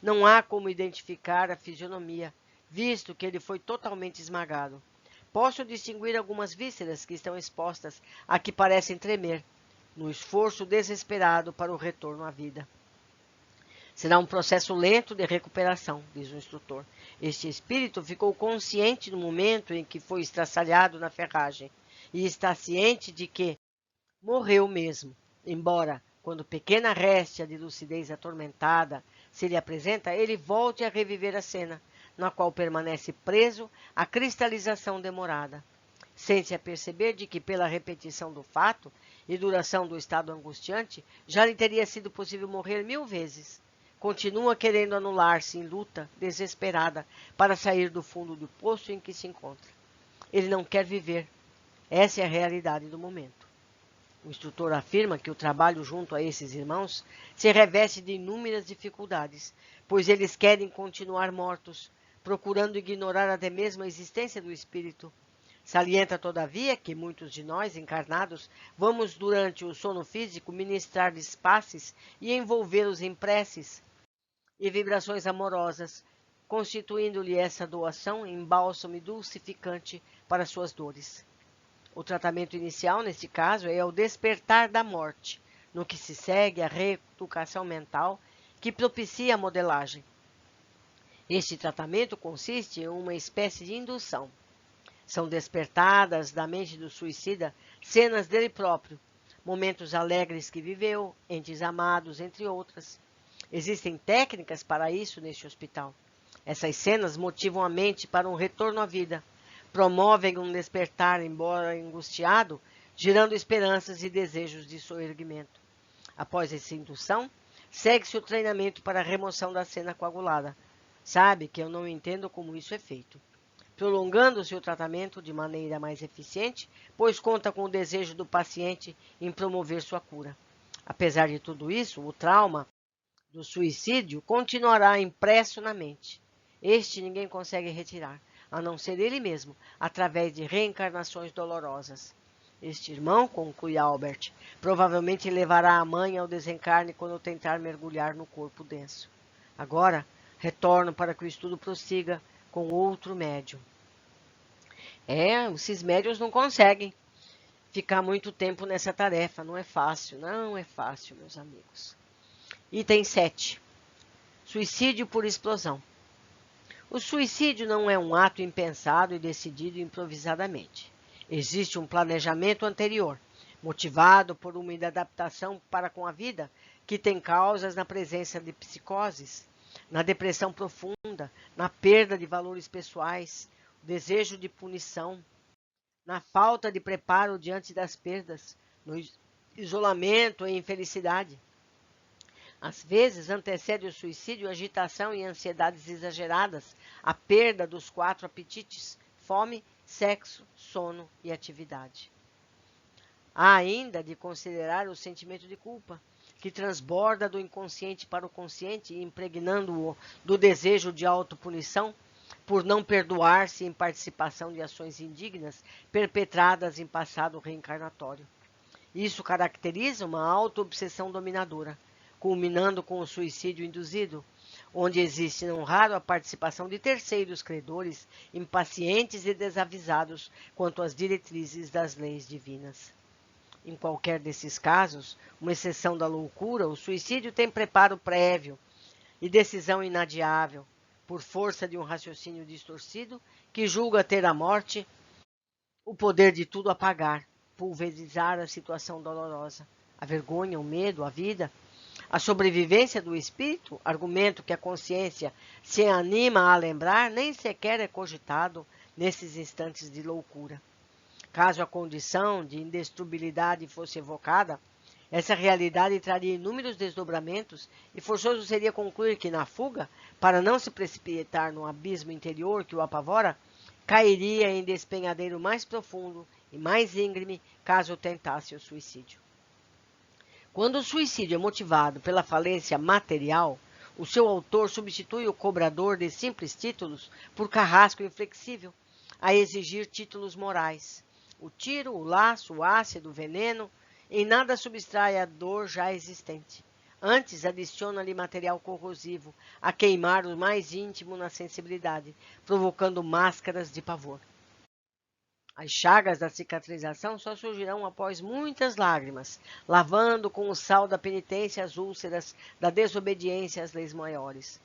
Não há como identificar a fisionomia, visto que ele foi totalmente esmagado. Posso distinguir algumas vísceras que estão expostas a que parecem tremer, no esforço desesperado para o retorno à vida. Será um processo lento de recuperação, diz o instrutor. Este espírito ficou consciente no momento em que foi estraçalhado na ferragem e está ciente de que morreu mesmo, embora, quando pequena réstia de lucidez atormentada se lhe apresenta, ele volte a reviver a cena, na qual permanece preso à cristalização demorada. Sente-se a perceber de que, pela repetição do fato e duração do estado angustiante, já lhe teria sido possível morrer 1000 vezes. Continua querendo anular-se em luta desesperada para sair do fundo do poço em que se encontra. Ele não quer viver. Essa é a realidade do momento. O instrutor afirma que o trabalho junto a esses irmãos se reveste de inúmeras dificuldades, pois eles querem continuar mortos, procurando ignorar até mesmo a existência do espírito. Salienta, todavia, que muitos de nós, encarnados, vamos, durante o sono físico, ministrar-lhes passes e envolvê-los em preces e vibrações amorosas, constituindo-lhe essa doação em bálsamo e dulcificante para suas dores. O tratamento inicial, neste caso, é o despertar da morte, no que se segue a reeducação mental, que propicia a modelagem. Este tratamento consiste em uma espécie de indução. São despertadas da mente do suicida cenas dele próprio, momentos alegres que viveu, entes amados, entre outras. Existem técnicas para isso neste hospital. Essas cenas motivam a mente para um retorno à vida, promovem um despertar, embora angustiado, gerando esperanças e desejos de soerguimento. Após essa indução, segue-se o treinamento para a remoção da cena coagulada. Sabe que eu não entendo como isso é feito. Prolongando-se o tratamento de maneira mais eficiente, pois conta com o desejo do paciente em promover sua cura. Apesar de tudo isso, o trauma do suicídio continuará impresso na mente. Este ninguém consegue retirar, a não ser ele mesmo, através de reencarnações dolorosas. Este irmão, conclui Albert, provavelmente levará a mãe ao desencarne quando tentar mergulhar no corpo denso. Agora, retorno para que o estudo prossiga com outro médium. Esses médiuns não conseguem ficar muito tempo nessa tarefa. Não é fácil, meus amigos. Item 7. Suicídio por explosão. O suicídio não é um ato impensado e decidido improvisadamente. Existe um planejamento anterior, motivado por uma inadaptação para com a vida, que tem causas na presença de psicoses, na depressão profunda, na perda de valores pessoais, desejo de punição, na falta de preparo diante das perdas, no isolamento e infelicidade. Às vezes, antecede o suicídio agitação e ansiedades exageradas, a perda dos 4 apetites, fome, sexo, sono e atividade. Há ainda de considerar o sentimento de culpa, que transborda do inconsciente para o consciente, impregnando-o do desejo de autopunição, por não perdoar-se em participação de ações indignas perpetradas em passado reencarnatório. Isso caracteriza uma auto-obsessão dominadora, culminando com o suicídio induzido, onde existe não raro a participação de terceiros credores, impacientes e desavisados quanto às diretrizes das leis divinas. Em qualquer desses casos, uma exceção da loucura, o suicídio tem preparo prévio e decisão inadiável, por força de um raciocínio distorcido que julga ter a morte o poder de tudo apagar, pulverizar a situação dolorosa, a vergonha, o medo, a vida. A sobrevivência do espírito, argumento que a consciência se anima a lembrar, nem sequer é cogitado nesses instantes de loucura. Caso a condição de indestrutibilidade fosse evocada, essa realidade traria inúmeros desdobramentos e forçoso seria concluir que, na fuga, para não se precipitar no abismo interior que o apavora, cairia em despenhadeiro mais profundo e mais íngreme caso tentasse o suicídio. Quando o suicídio é motivado pela falência material, o seu autor substitui o cobrador de simples títulos por carrasco inflexível, a exigir títulos morais. O tiro, o laço, o ácido, o veneno, em nada subtrai a dor já existente. Antes, adiciona-lhe material corrosivo, a queimar o mais íntimo na sensibilidade, provocando máscaras de pavor. As chagas da cicatrização só surgirão após muitas lágrimas, lavando com o sal da penitência as úlceras da desobediência às leis maiores.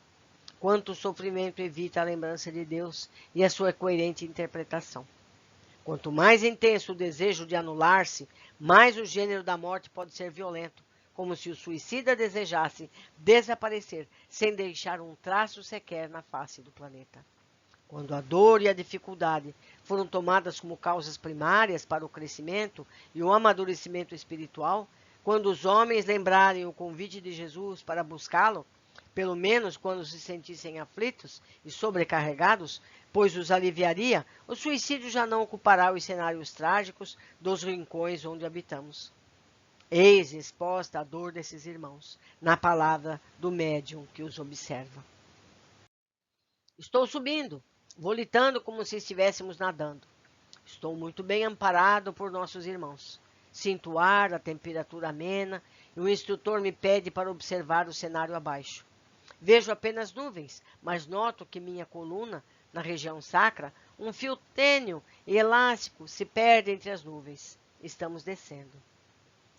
Quanto sofrimento evita a lembrança de Deus e a sua coerente interpretação. Quanto mais intenso o desejo de anular-se, mais o gênero da morte pode ser violento, como se o suicida desejasse desaparecer sem deixar um traço sequer na face do planeta. Quando a dor e a dificuldade foram tomadas como causas primárias para o crescimento e o amadurecimento espiritual, quando os homens lembrarem o convite de Jesus para buscá-lo, pelo menos quando se sentissem aflitos e sobrecarregados, pois os aliviaria, o suicídio já não ocupará os cenários trágicos dos rincões onde habitamos. Eis exposta a dor desses irmãos, na palavra do médium que os observa. Estou subindo, volitando como se estivéssemos nadando. Estou muito bem amparado por nossos irmãos. Sinto o ar, a temperatura amena, e o instrutor me pede para observar o cenário abaixo. Vejo apenas nuvens, mas noto que minha coluna, na região sacra, um fio tênue e elástico se perde entre as nuvens. Estamos descendo.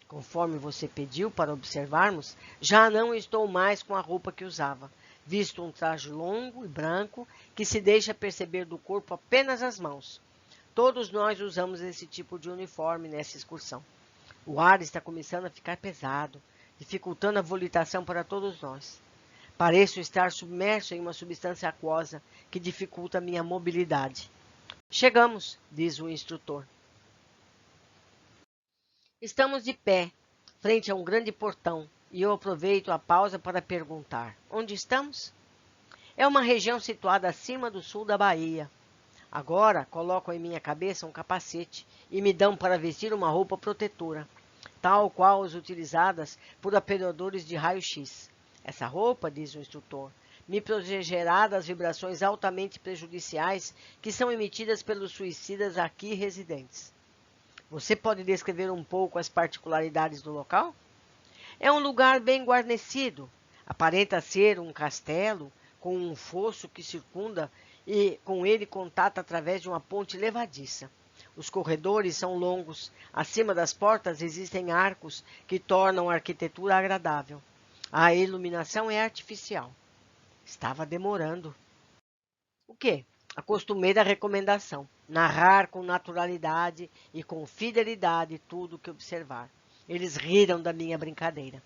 Conforme você pediu para observarmos, já não estou mais com a roupa que usava. Visto um traje longo e branco que se deixa perceber do corpo apenas as mãos. Todos nós usamos esse tipo de uniforme nessa excursão. O ar está começando a ficar pesado, dificultando a volitação para todos nós. Pareço estar submerso em uma substância aquosa que dificulta a minha mobilidade. Chegamos, diz o instrutor. Estamos de pé, frente a um grande portão, e eu aproveito a pausa para perguntar: onde estamos? É uma região situada acima do sul da Bahia. Agora colocam em minha cabeça um capacete e me dão para vestir uma roupa protetora, tal qual as utilizadas por operadores de raio-x. Essa roupa, diz o instrutor, me protegerá das vibrações altamente prejudiciais que são emitidas pelos suicidas aqui residentes. Você pode descrever um pouco as particularidades do local? É um lugar bem guarnecido. Aparenta ser um castelo com um fosso que circunda e com ele contata através de uma ponte levadiça. Os corredores são longos. Acima das portas existem arcos que tornam a arquitetura agradável. A iluminação é artificial. Estava demorando. O quê? A costumeira recomendação. Narrar com naturalidade e com fidelidade tudo o que observar. Eles riram da minha brincadeira.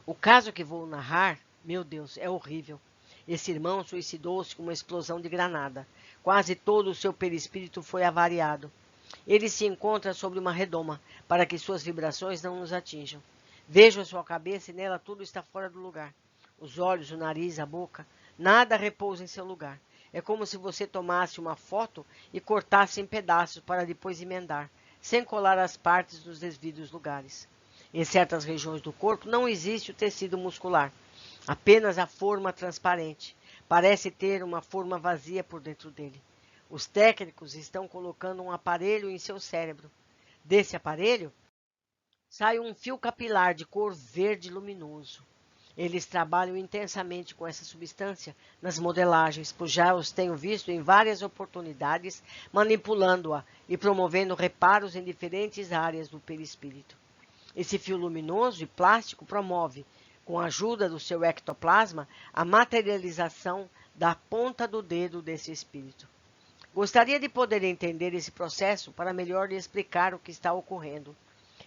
O caso que vou narrar, meu Deus, é horrível. Esse irmão suicidou-se com uma explosão de granada. Quase todo o seu perispírito foi avariado. Ele se encontra sobre uma redoma, para que suas vibrações não nos atinjam. Vejo a sua cabeça e nela tudo está fora do lugar. Os olhos, o nariz, a boca, nada repousa em seu lugar. É como se você tomasse uma foto e cortasse em pedaços para depois emendar, sem colar as partes nos devidos lugares. Em certas regiões do corpo não existe o tecido muscular, apenas a forma transparente. Parece ter uma forma vazia por dentro dele. Os técnicos estão colocando um aparelho em seu cérebro. Desse aparelho, sai um fio capilar de cor verde luminoso. Eles trabalham intensamente com essa substância nas modelagens, pois já os tenho visto em várias oportunidades, manipulando-a e promovendo reparos em diferentes áreas do perispírito. Esse fio luminoso e plástico promove, com a ajuda do seu ectoplasma, a materialização da ponta do dedo desse espírito. Gostaria de poder entender esse processo para melhor lhe explicar o que está ocorrendo.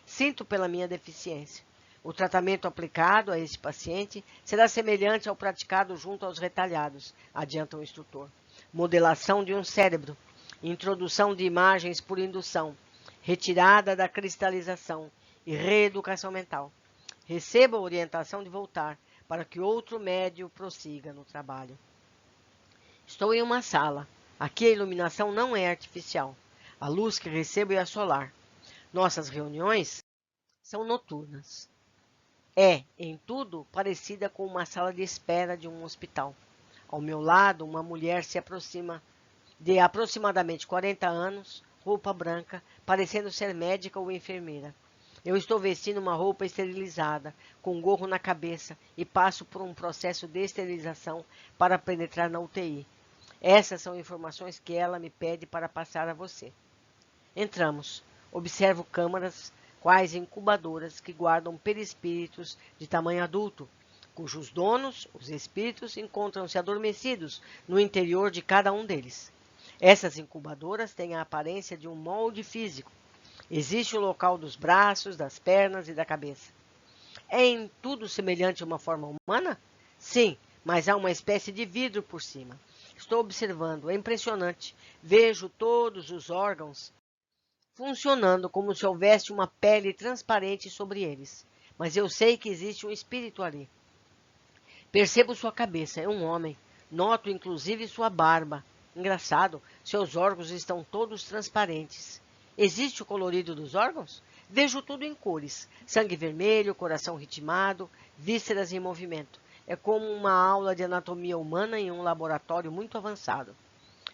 Sinto pela minha deficiência. O tratamento aplicado a esse paciente será semelhante ao praticado junto aos retalhados, adianta o instrutor. Modelação de um cérebro. introdução de imagens por indução, retirada da cristalização e reeducação mental. Receba a orientação de voltar para que outro médium prossiga no trabalho. Estou em uma sala. Aqui a iluminação não é artificial. A luz que recebo é a solar. Nossas reuniões são noturnas. É, em tudo, parecida com uma sala de espera de um hospital. Ao meu lado, uma mulher se aproxima de aproximadamente 40 anos, roupa branca, parecendo ser médica ou enfermeira. Eu estou vestindo uma roupa esterilizada, com um gorro na cabeça e passo por um processo de esterilização para penetrar na UTI. Essas são informações que ela me pede para passar a você. Entramos. Observo câmaras, quais incubadoras que guardam perispíritos de tamanho adulto, cujos donos, os espíritos, encontram-se adormecidos no interior de cada um deles. Essas incubadoras têm a aparência de um molde físico. Existe o local dos braços, das pernas e da cabeça. É em tudo semelhante a uma forma humana? Sim, mas há uma espécie de vidro por cima. Estou observando, é impressionante. Vejo todos os órgãos funcionando como se houvesse uma pele transparente sobre eles. Mas eu sei que existe um espírito ali. Percebo sua cabeça, é um homem. Noto inclusive sua barba. Engraçado, seus órgãos estão todos transparentes. Existe o colorido dos órgãos? Vejo tudo em cores. Sangue vermelho, coração ritmado, vísceras em movimento. É como uma aula de anatomia humana em um laboratório muito avançado.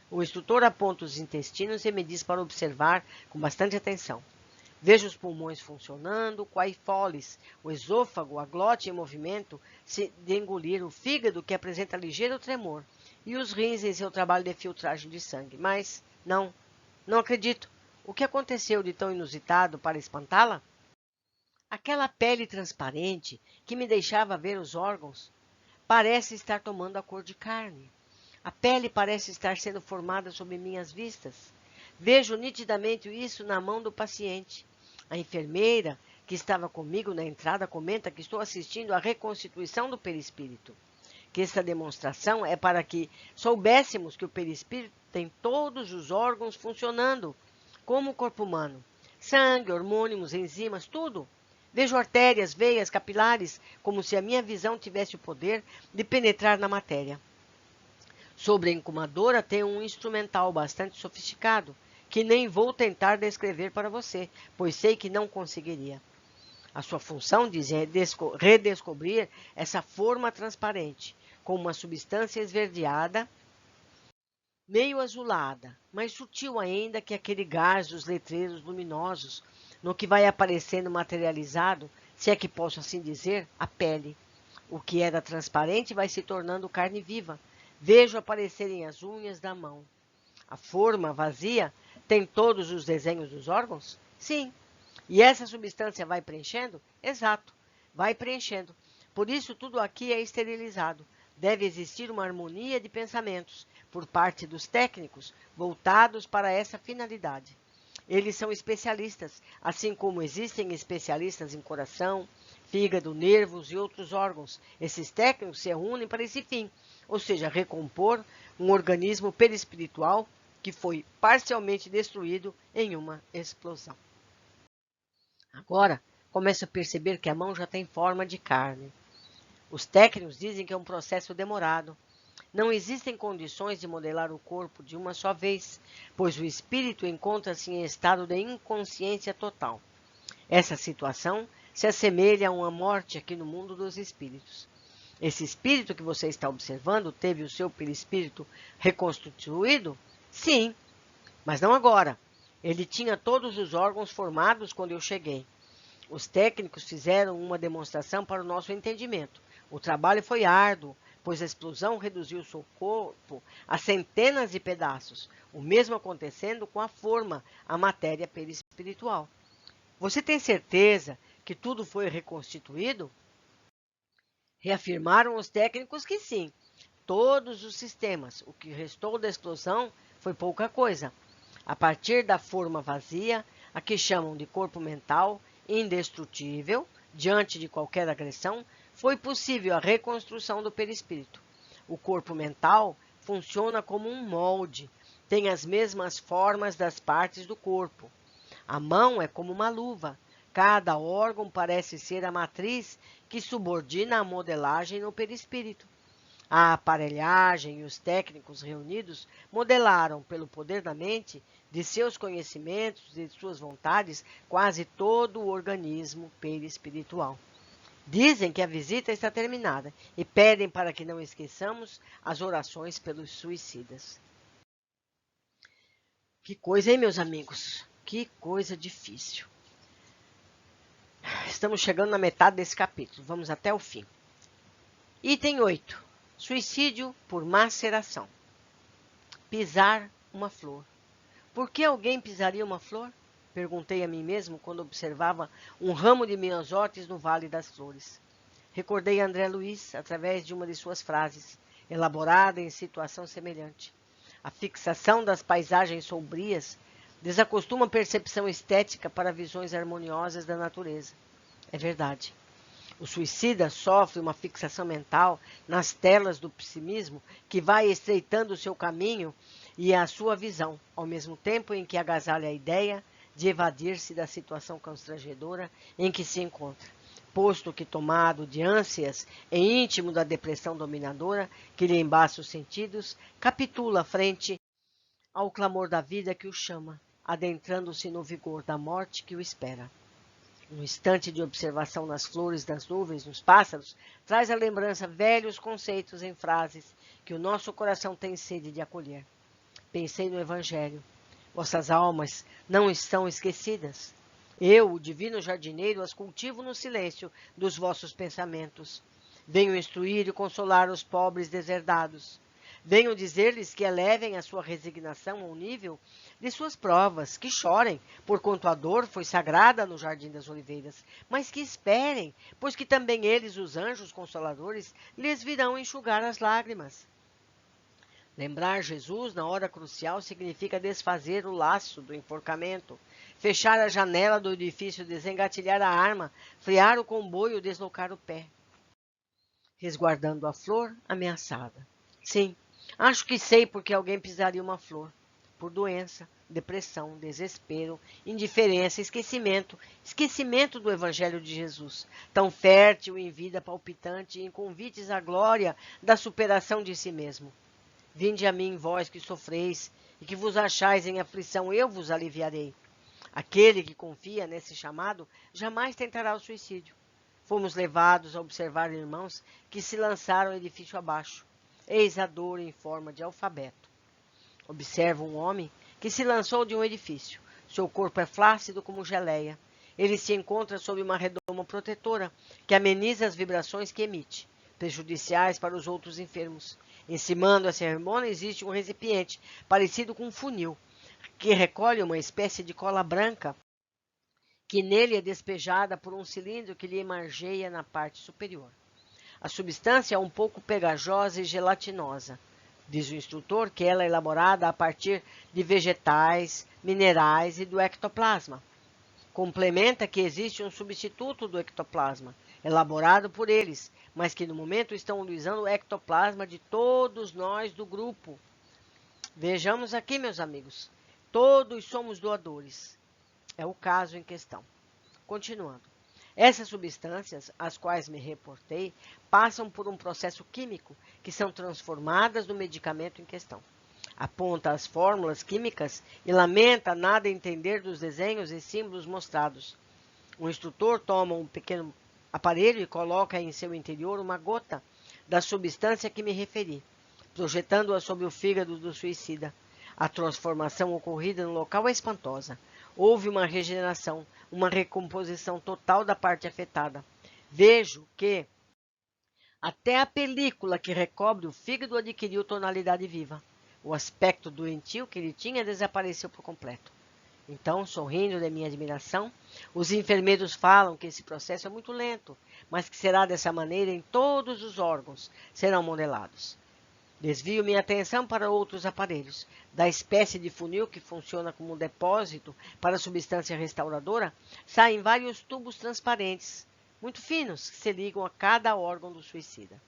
O instrutor aponta os intestinos e me diz para observar com bastante atenção. Vejo os pulmões funcionando, quais foles, o esôfago, a glote em movimento de engolir, o fígado que apresenta ligeiro tremor e os rins em seu trabalho de filtragem de sangue. Mas, não acredito. O que aconteceu de tão inusitado para espantá-la? Aquela pele transparente que me deixava ver os órgãos parece estar tomando a cor de carne. A pele parece estar sendo formada sob minhas vistas. Vejo nitidamente isso na mão do paciente. A enfermeira, que estava comigo na entrada, comenta que estou assistindo à reconstituição do perispírito. Que esta demonstração é para que soubéssemos que o perispírito tem todos os órgãos funcionando, como o corpo humano. Sangue, hormônios, enzimas, tudo. Vejo artérias, veias, capilares, como se a minha visão tivesse o poder de penetrar na matéria. Sobre a incubadora tem um instrumental bastante sofisticado, que nem vou tentar descrever para você, pois sei que não conseguiria. A sua função, diz, é redescobrir essa forma transparente, com uma substância esverdeada, meio azulada, mais sutil ainda que aquele gás dos letreiros luminosos, no que vai aparecendo materializado, se é que posso assim dizer, a pele. O que era transparente vai se tornando carne viva. Vejo aparecerem as unhas da mão. A forma vazia tem todos os desenhos dos órgãos? Sim. E essa substância vai preenchendo? Exato, vai preenchendo. Por isso tudo aqui é esterilizado. Deve existir uma harmonia de pensamentos por parte dos técnicos voltados para essa finalidade. Eles são especialistas, assim como existem especialistas em coração, fígado, nervos e outros órgãos. Esses técnicos se reúnem para esse fim, ou seja, recompor um organismo perispiritual que foi parcialmente destruído em uma explosão. Agora, começo a perceber que a mão já tem forma de carne. Os técnicos dizem que é um processo demorado. Não existem condições de modelar o corpo de uma só vez, pois o espírito encontra-se em estado de inconsciência total. Essa situação se assemelha a uma morte aqui no mundo dos espíritos. Esse espírito que você está observando teve o seu perispírito reconstituído? Sim, mas não agora. Ele tinha todos os órgãos formados quando eu cheguei. Os técnicos fizeram uma demonstração para o nosso entendimento. O trabalho foi árduo, pois a explosão reduziu seu corpo a centenas de pedaços, o mesmo acontecendo com a forma, a matéria perispiritual. Você tem certeza que tudo foi reconstituído? Reafirmaram os técnicos que sim, todos os sistemas. O que restou da explosão foi pouca coisa. A partir da forma vazia, a que chamam de corpo mental, indestrutível, diante de qualquer agressão, foi possível a reconstrução do perispírito. O corpo mental funciona como um molde, tem as mesmas formas das partes do corpo. A mão é como uma luva. Cada órgão parece ser a matriz que subordina a modelagem no perispírito. A aparelhagem e os técnicos reunidos modelaram, pelo poder da mente, de seus conhecimentos e de suas vontades, quase todo o organismo perispiritual. Dizem que a visita está terminada e pedem para que não esqueçamos as orações pelos suicidas. Que coisa, hein, meus amigos? Que coisa difícil. Estamos chegando na metade desse capítulo. Vamos até o fim. Item 8. Suicídio por maceração. Pisar uma flor. Por que alguém pisaria uma flor? Perguntei a mim mesmo quando observava um ramo de miosótis no Vale das Flores. Recordei André Luiz através de uma de suas frases, elaborada em situação semelhante. A fixação das paisagens sombrias desacostuma a percepção estética para visões harmoniosas da natureza. É verdade. O suicida sofre uma fixação mental nas telas do pessimismo que vai estreitando o seu caminho e a sua visão, ao mesmo tempo em que agasalha a ideia de evadir-se da situação constrangedora em que se encontra, posto que, tomado de ânsias e íntimo da depressão dominadora que lhe embaça os sentidos, capitula frente ao clamor da vida que o chama, adentrando-se no vigor da morte que o espera. Um instante de observação nas flores, nas nuvens, nos pássaros, traz à lembrança velhos conceitos em frases que o nosso coração tem sede de acolher. Pensei no Evangelho. Vossas almas não estão esquecidas. Eu, o divino jardineiro, as cultivo no silêncio dos vossos pensamentos. Venho instruir e consolar os pobres deserdados. Venho dizer-lhes que elevem a sua resignação ao nível de suas provas, que chorem, porquanto a dor foi sagrada no Jardim das Oliveiras, mas que esperem, pois que também eles, os anjos consoladores, lhes virão enxugar as lágrimas. Lembrar Jesus na hora crucial significa desfazer o laço do enforcamento, fechar a janela do edifício, desengatilhar a arma, frear o comboio, deslocar o pé, resguardando a flor ameaçada. Sim, acho que sei por que alguém pisaria uma flor. Por doença, depressão, desespero, indiferença, esquecimento do Evangelho de Jesus, tão fértil em vida palpitante e em convites à glória da superação de si mesmo. Vinde a mim, vós que sofreis e que vos achais em aflição, eu vos aliviarei. Aquele que confia nesse chamado jamais tentará o suicídio. Fomos levados a observar irmãos que se lançaram edifício abaixo. Eis a dor em forma de alfabeto. Observo um homem que se lançou de um edifício. Seu corpo é flácido como geleia. Ele se encontra sob uma redoma protetora que ameniza as vibrações que emite, prejudiciais para os outros enfermos. Encimando a cerimônia existe um recipiente, parecido com um funil, que recolhe uma espécie de cola branca que nele é despejada por um cilindro que lhe margeia na parte superior. A substância é um pouco pegajosa e gelatinosa. Diz o instrutor que ela é elaborada a partir de vegetais, minerais e do ectoplasma. Complementa que existe um substituto do ectoplasma, elaborado por eles, mas que no momento estão usando o ectoplasma de todos nós do grupo. Vejamos aqui, meus amigos, todos somos doadores. É o caso em questão. Continuando. Essas substâncias, às quais me reportei, passam por um processo químico que são transformadas no medicamento em questão. Aponta as fórmulas químicas e lamenta nada entender dos desenhos e símbolos mostrados. O instrutor toma um pequeno aparelho e coloca em seu interior uma gota da substância que me referi, projetando-a sobre o fígado do suicida. A transformação ocorrida no local é espantosa. Houve uma regeneração, uma recomposição total da parte afetada. Vejo que até a película que recobre o fígado adquiriu tonalidade viva. O aspecto doentio que ele tinha desapareceu por completo. Então, sorrindo de minha admiração, os enfermeiros falam que esse processo é muito lento, mas que será dessa maneira em todos os órgãos, serão modelados. Desvio minha atenção para outros aparelhos. Da espécie de funil que funciona como um depósito para a substância restauradora, saem vários tubos transparentes, muito finos, que se ligam a cada órgão do suicida.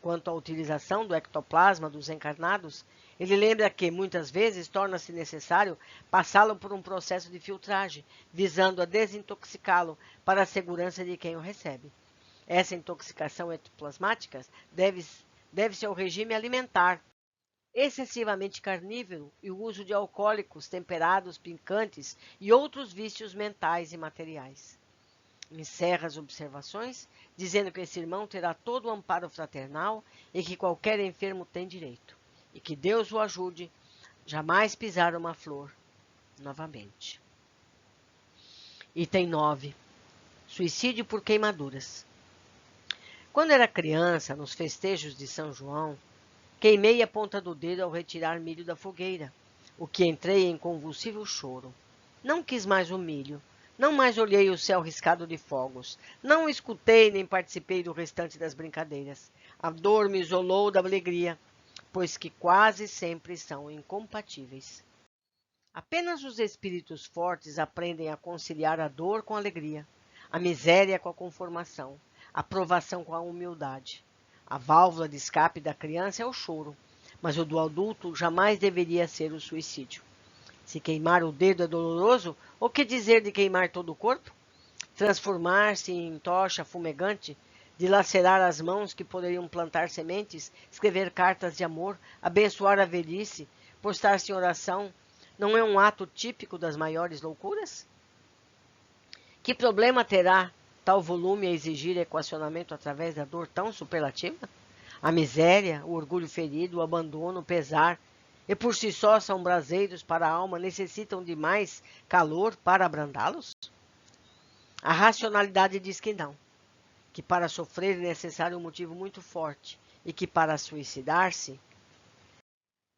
Quanto à utilização do ectoplasma dos encarnados, ele lembra que, muitas vezes, torna-se necessário passá-lo por um processo de filtragem, visando a desintoxicá-lo para a segurança de quem o recebe. Essa intoxicação ectoplasmática deve-se ao regime alimentar, excessivamente carnívoro e o uso de alcoólicos, temperados, picantes e outros vícios mentais e materiais. Encerra as observações, dizendo que esse irmão terá todo o amparo fraternal e que qualquer enfermo tem direito, e que Deus o ajude jamais pisar uma flor novamente. Item 9. Suicídio por queimaduras. Quando era criança, nos festejos de São João, queimei a ponta do dedo ao retirar milho da fogueira, o que entrei em convulsivo choro. Não quis mais o milho, não mais olhei o céu riscado de fogos, não escutei nem participei do restante das brincadeiras. A dor me isolou da alegria, pois que quase sempre são incompatíveis. Apenas os espíritos fortes aprendem a conciliar a dor com a alegria, a miséria com a conformação, a provação com a humildade. A válvula de escape da criança é o choro, mas o do adulto jamais deveria ser o suicídio. Se queimar o dedo é doloroso, o que dizer de queimar todo o corpo? Transformar-se em tocha fumegante, dilacerar as mãos que poderiam plantar sementes, escrever cartas de amor, abençoar a velhice, postar-se em oração, não é um ato típico das maiores loucuras? Que problema terá tal volume a exigir equacionamento através da dor tão superlativa? A miséria, o orgulho ferido, o abandono, o pesar, e por si só são braseiros para a alma, necessitam de mais calor para abrandá-los? A racionalidade diz que não, que para sofrer é necessário um motivo muito forte e que para suicidar-se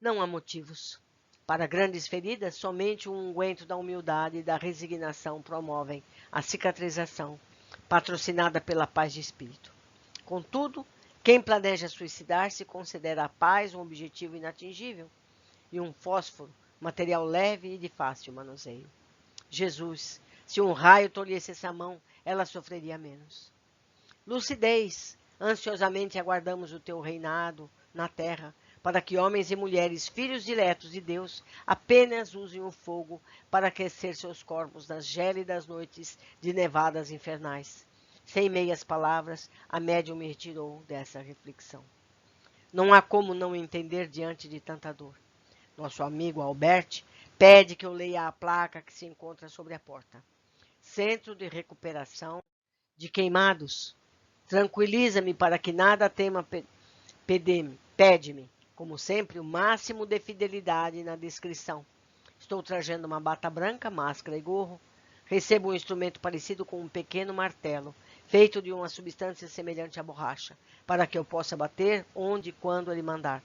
não há motivos. Para grandes feridas, somente o unguento da humildade e da resignação promovem a cicatrização, patrocinada pela paz de espírito. Contudo, quem planeja suicidar-se considera a paz um objetivo inatingível e um fósforo, material leve e de fácil manuseio. Jesus, se um raio tolhesse essa mão, ela sofreria menos. Lucidez, ansiosamente aguardamos o teu reinado na terra, para que homens e mulheres, filhos diletos de Deus, apenas usem o fogo para aquecer seus corpos nas gélidas noites de nevadas infernais. Sem meias palavras, a médium me retirou dessa reflexão. Não há como não entender diante de tanta dor. Nosso amigo Albert pede que eu leia a placa que se encontra sobre a porta. Centro de Recuperação de Queimados. Tranquiliza-me para que nada tema, pede-me, como sempre, o máximo de fidelidade na descrição. Estou trazendo uma bata branca, máscara e gorro. Recebo um instrumento parecido com um pequeno martelo, feito de uma substância semelhante à borracha, para que eu possa bater onde e quando ele mandar.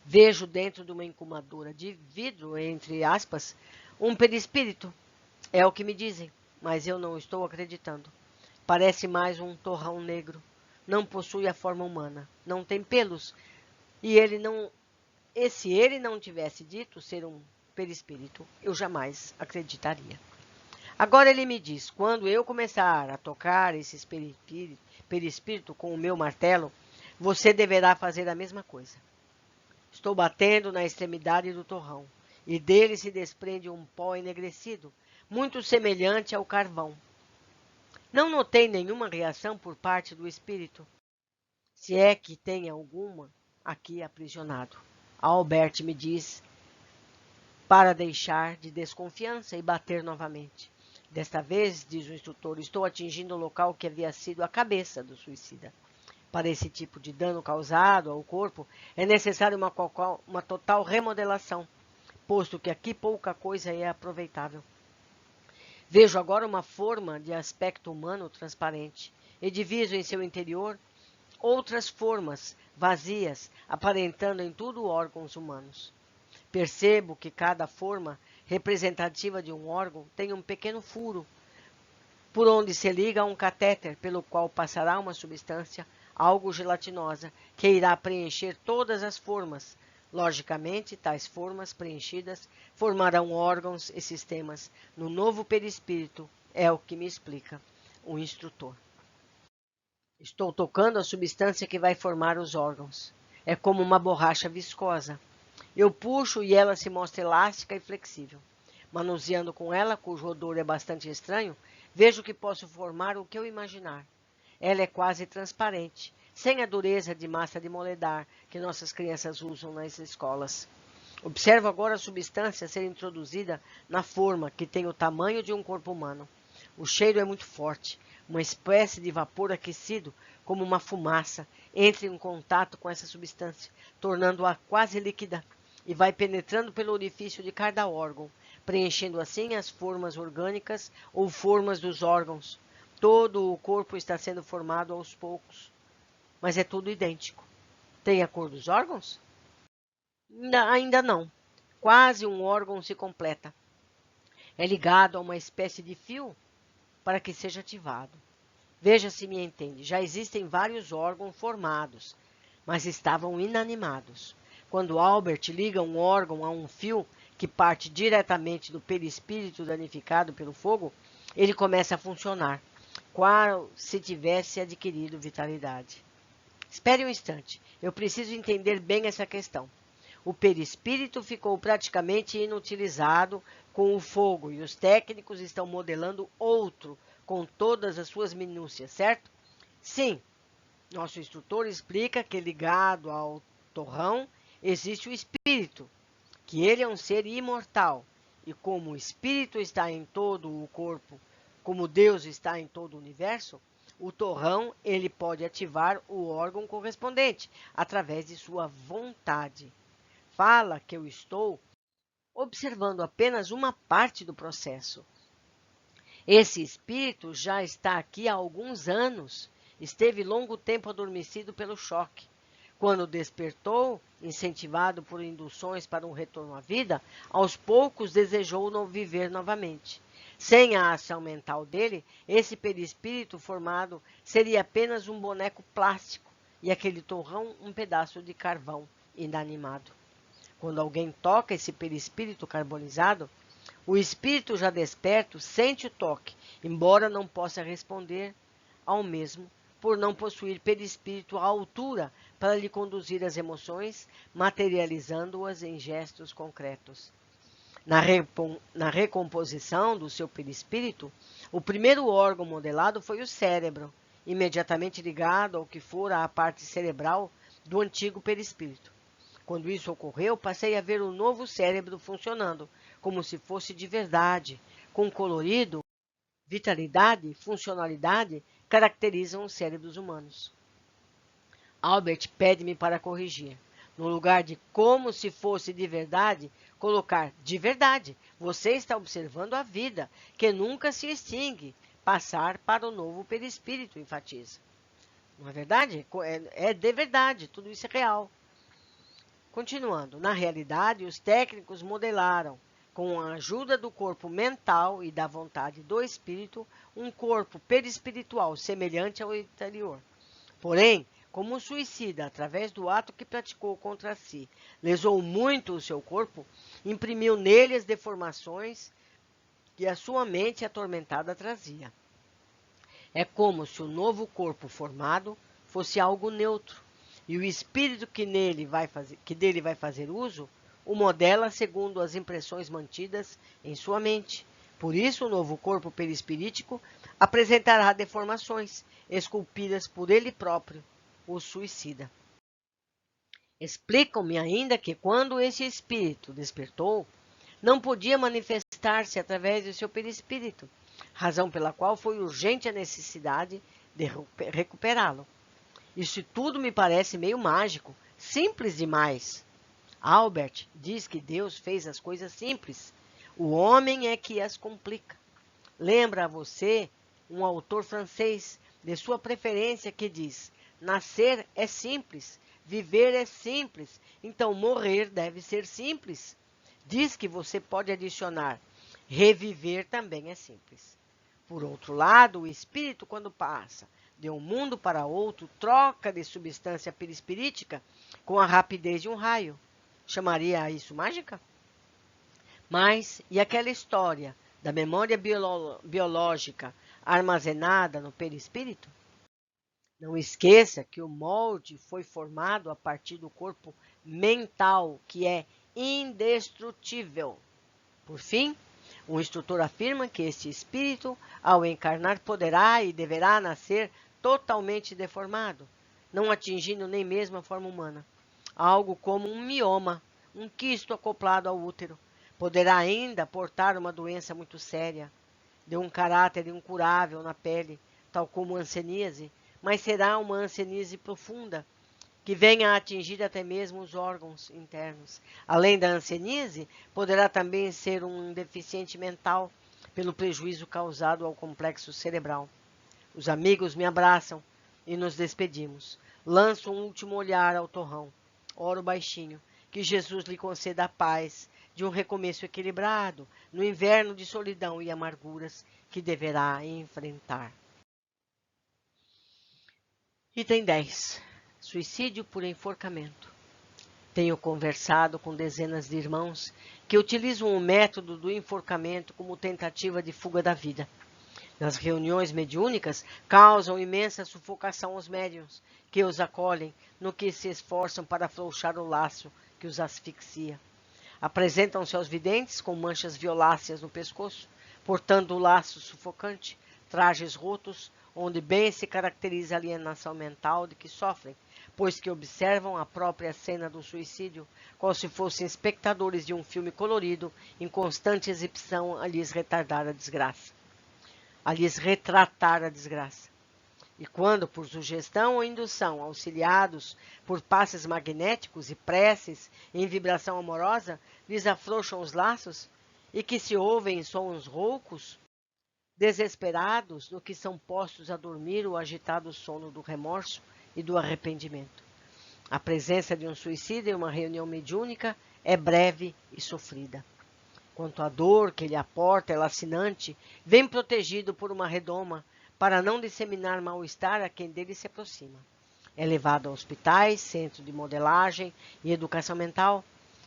Vejo dentro de uma incumadora de vidro, entre aspas, um perispírito. É o que me dizem, mas eu não estou acreditando. Parece mais um torrão negro. Não possui a forma humana, não tem pelos. E se ele não tivesse dito ser um perispírito, eu jamais acreditaria. Agora ele me diz, quando eu começar a tocar esse perispírito com o meu martelo, você deverá fazer a mesma coisa. Estou batendo na extremidade do torrão, e dele se desprende um pó enegrecido, muito semelhante ao carvão. Não notei nenhuma reação por parte do espírito, se é que tem alguma aqui aprisionado. Albert me diz para deixar de desconfiança e bater novamente. Desta vez, diz o instrutor, estou atingindo o local que havia sido a cabeça do suicida. Para esse tipo de dano causado ao corpo, é necessário uma total remodelação, posto que aqui pouca coisa é aproveitável. Vejo agora uma forma de aspecto humano transparente, e diviso em seu interior outras formas vazias, aparentando em tudo órgãos humanos. Percebo que cada forma representativa de um órgão tem um pequeno furo, por onde se liga um catéter, pelo qual passará uma substância, algo gelatinosa, que irá preencher todas as formas. Logicamente, tais formas preenchidas formarão órgãos e sistemas no novo perispírito, é o que me explica o instrutor. Estou tocando a substância que vai formar os órgãos. É como uma borracha viscosa. Eu puxo e ela se mostra elástica e flexível. Manuseando com ela, cujo odor é bastante estranho, vejo que posso formar o que eu imaginar. Ela é quase transparente, sem a dureza de massa de moledar que nossas crianças usam nas escolas. Observo agora a substância ser introduzida na forma que tem o tamanho de um corpo humano. O cheiro é muito forte, uma espécie de vapor aquecido, como uma fumaça, entra em contato com essa substância, tornando-a quase líquida, e vai penetrando pelo orifício de cada órgão, preenchendo assim as formas orgânicas ou formas dos órgãos. Todo o corpo está sendo formado aos poucos, mas é tudo idêntico. Tem a cor dos órgãos? Ainda não. Quase um órgão se completa. É ligado a uma espécie de fio para que seja ativado. Veja se me entende. Já existem vários órgãos formados, mas estavam inanimados. Quando Albert liga um órgão a um fio que parte diretamente do perispírito danificado pelo fogo, ele começa a funcionar, qual se tivesse adquirido vitalidade. Espere um instante. Eu preciso entender bem essa questão. O perispírito ficou praticamente inutilizado com o fogo e os técnicos estão modelando outro com todas as suas minúcias, certo? Sim, nosso instrutor explica que ligado ao torrão existe o espírito, que ele é um ser imortal e como o espírito está em todo o corpo, como Deus está em todo o universo, o torrão ele pode ativar o órgão correspondente através de sua vontade. Fala que eu estou observando apenas uma parte do processo. Esse espírito já está aqui há alguns anos. Esteve longo tempo adormecido pelo choque. Quando despertou, incentivado por induções para um retorno à vida, aos poucos desejou viver novamente. Sem a ação mental dele, esse perispírito formado seria apenas um boneco plástico e aquele torrão um pedaço de carvão inanimado. Quando alguém toca esse perispírito carbonizado, o espírito já desperto sente o toque, embora não possa responder ao mesmo, por não possuir perispírito à altura para lhe conduzir as emoções, materializando-as em gestos concretos. Na recomposição do seu perispírito, o primeiro órgão modelado foi o cérebro, imediatamente ligado ao que fora a parte cerebral do antigo perispírito. Quando isso ocorreu, passei a ver o novo cérebro funcionando, como se fosse de verdade, com colorido, vitalidade, funcionalidade, caracterizam os cérebros humanos. Albert pede-me para corrigir. No lugar de como se fosse de verdade, colocar de verdade. Você está observando a vida, que nunca se extingue. Passar para o novo perispírito, enfatiza. Não é verdade? É de verdade, tudo isso é real. Continuando, na realidade, os técnicos modelaram, com a ajuda do corpo mental e da vontade do espírito, um corpo perispiritual semelhante ao anterior. Porém, como o suicida, através do ato que praticou contra si, lesou muito o seu corpo, imprimiu nele as deformações que a sua mente atormentada trazia. É como se o novo corpo formado fosse algo neutro, e o espírito que dele vai fazer uso o modela segundo as impressões mantidas em sua mente. Por isso, o novo corpo perispirítico apresentará deformações, esculpidas por ele próprio, o suicida. Explicam-me ainda que quando esse espírito despertou, não podia manifestar-se através do seu perispírito, razão pela qual foi urgente a necessidade de recuperá-lo. Isso tudo me parece meio mágico, simples demais. Albert diz que Deus fez as coisas simples. O homem é que as complica. Lembra a você um autor francês de sua preferência que diz: nascer é simples, viver é simples, então morrer deve ser simples. Diz que você pode adicionar: reviver também é simples. Por outro lado, o espírito, quando passa de um mundo para outro, troca de substância perispirítica com a rapidez de um raio. Chamaria isso mágica? Mas, e aquela história da memória biológica armazenada no perispírito? Não esqueça que o molde foi formado a partir do corpo mental, que é indestrutível. Por fim, o instrutor afirma que este espírito, ao encarnar, poderá e deverá nascer totalmente deformado, não atingindo nem mesmo a forma humana. Algo como um mioma, um quisto acoplado ao útero. Poderá ainda portar uma doença muito séria, de um caráter incurável na pele, tal como a hanseníase, mas será uma hanseníase profunda, que venha a atingir até mesmo os órgãos internos. Além da hanseníase, poderá também ser um deficiente mental, pelo prejuízo causado ao complexo cerebral. Os amigos me abraçam e nos despedimos. Lanço um último olhar ao torrão. Oro baixinho, que Jesus lhe conceda a paz de um recomeço equilibrado no inverno de solidão e amarguras que deverá enfrentar. Item 10. Suicídio por enforcamento. Tenho conversado com dezenas de irmãos que utilizam o método do enforcamento como tentativa de fuga da vida. Nas reuniões mediúnicas, causam imensa sufocação aos médiuns, que os acolhem, no que se esforçam para afrouxar o laço que os asfixia. Apresentam-se aos videntes com manchas violáceas no pescoço, portando o laço sufocante, trajes rotos, onde bem se caracteriza a alienação mental de que sofrem, pois que observam a própria cena do suicídio, como se fossem espectadores de um filme colorido em constante exibição a lhes retratar a desgraça. E quando, por sugestão ou indução, auxiliados por passes magnéticos e preces em vibração amorosa, lhes afrouxam os laços, e que se ouvem sons roucos, desesperados, no que são postos a dormir o agitado sono do remorso e do arrependimento. A presença de um suicida em uma reunião mediúnica é breve e sofrida. Quanto à dor que lhe aporta é lacinante, vem protegido por uma redoma, para não disseminar mal-estar a quem dele se aproxima. É levado a hospitais, centros de modelagem e educação mental,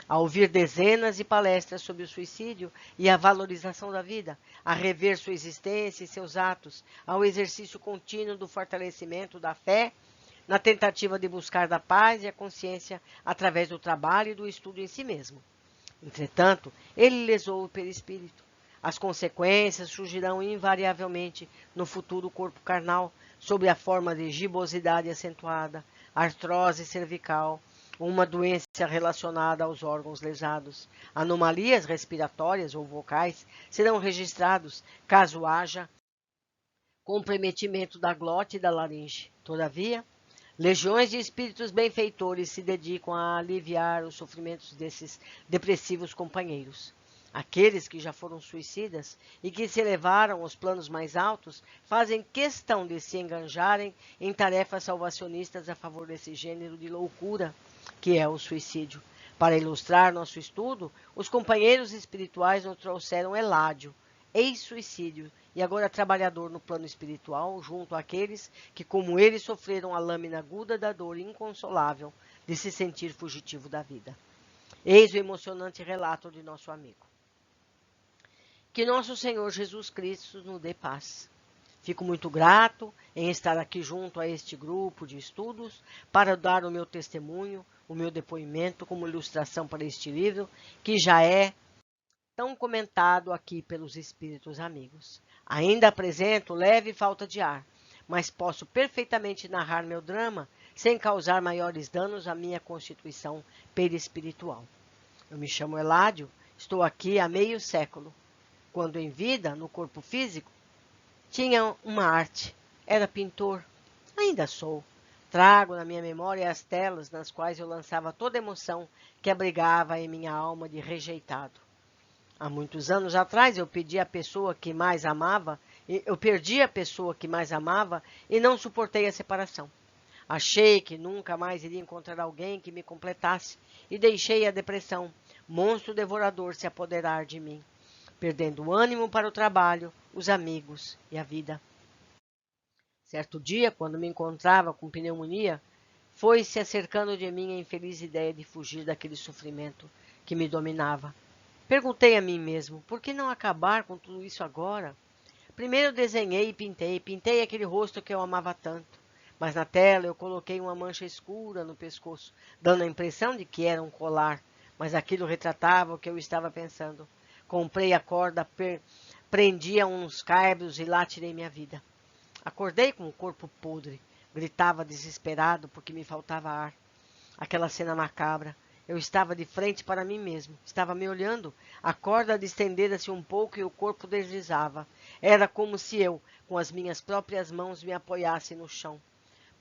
a ouvir dezenas de palestras sobre o suicídio e a valorização da vida, a rever sua existência e seus atos, ao exercício contínuo do fortalecimento da fé, na tentativa de buscar da paz e a consciência através do trabalho e do estudo em si mesmo. Entretanto, ele lesou o perispírito. As consequências surgirão invariavelmente no futuro corpo carnal, sob a forma de gibosidade acentuada, artrose cervical, uma doença relacionada aos órgãos lesados. Anomalias respiratórias ou vocais serão registrados caso haja comprometimento da glote e da laringe. Todavia, legiões de espíritos benfeitores se dedicam a aliviar os sofrimentos desses depressivos companheiros. Aqueles que já foram suicidas e que se elevaram aos planos mais altos fazem questão de se enganjarem em tarefas salvacionistas a favor desse gênero de loucura que é o suicídio. Para ilustrar nosso estudo, os companheiros espirituais nos trouxeram Eládio, ex-suicídio e agora trabalhador no plano espiritual, junto àqueles que, como ele, sofreram a lâmina aguda da dor inconsolável de se sentir fugitivo da vida. Eis o emocionante relato de nosso amigo. Que nosso Senhor Jesus Cristo nos dê paz. Fico muito grato em estar aqui junto a este grupo de estudos para dar o meu testemunho, o meu depoimento como ilustração para este livro, que já é tão comentado aqui pelos espíritos amigos. Ainda apresento leve falta de ar, mas posso perfeitamente narrar meu drama sem causar maiores danos à minha constituição perispiritual. Eu me chamo Eládio, estou aqui há meio século. Quando em vida, no corpo físico, tinha uma arte, era pintor, ainda sou. Trago na minha memória as telas nas quais eu lançava toda emoção que abrigava em minha alma de rejeitado. Há muitos anos atrás eu perdi a pessoa que mais amava e não suportei a separação. Achei que nunca mais iria encontrar alguém que me completasse e deixei a depressão, monstro devorador, se apoderar de mim, perdendo o ânimo para o trabalho, os amigos e a vida. Certo dia, quando me encontrava com pneumonia, foi-se acercando de mim a infeliz ideia de fugir daquele sofrimento que me dominava. Perguntei a mim mesmo, por que não acabar com tudo isso agora? Primeiro desenhei e pintei aquele rosto que eu amava tanto, Mas na tela eu coloquei uma mancha escura no pescoço, dando a impressão de que era um colar, mas aquilo retratava o que eu estava pensando. Comprei a corda, prendi a uns caibros e lá tirei minha vida. Acordei com o corpo podre, gritava desesperado porque me faltava ar. Aquela cena macabra. Eu estava de frente para mim mesmo. Estava me olhando. A corda distendera-se um pouco e o corpo deslizava. Era como se eu, com as minhas próprias mãos, me apoiasse no chão.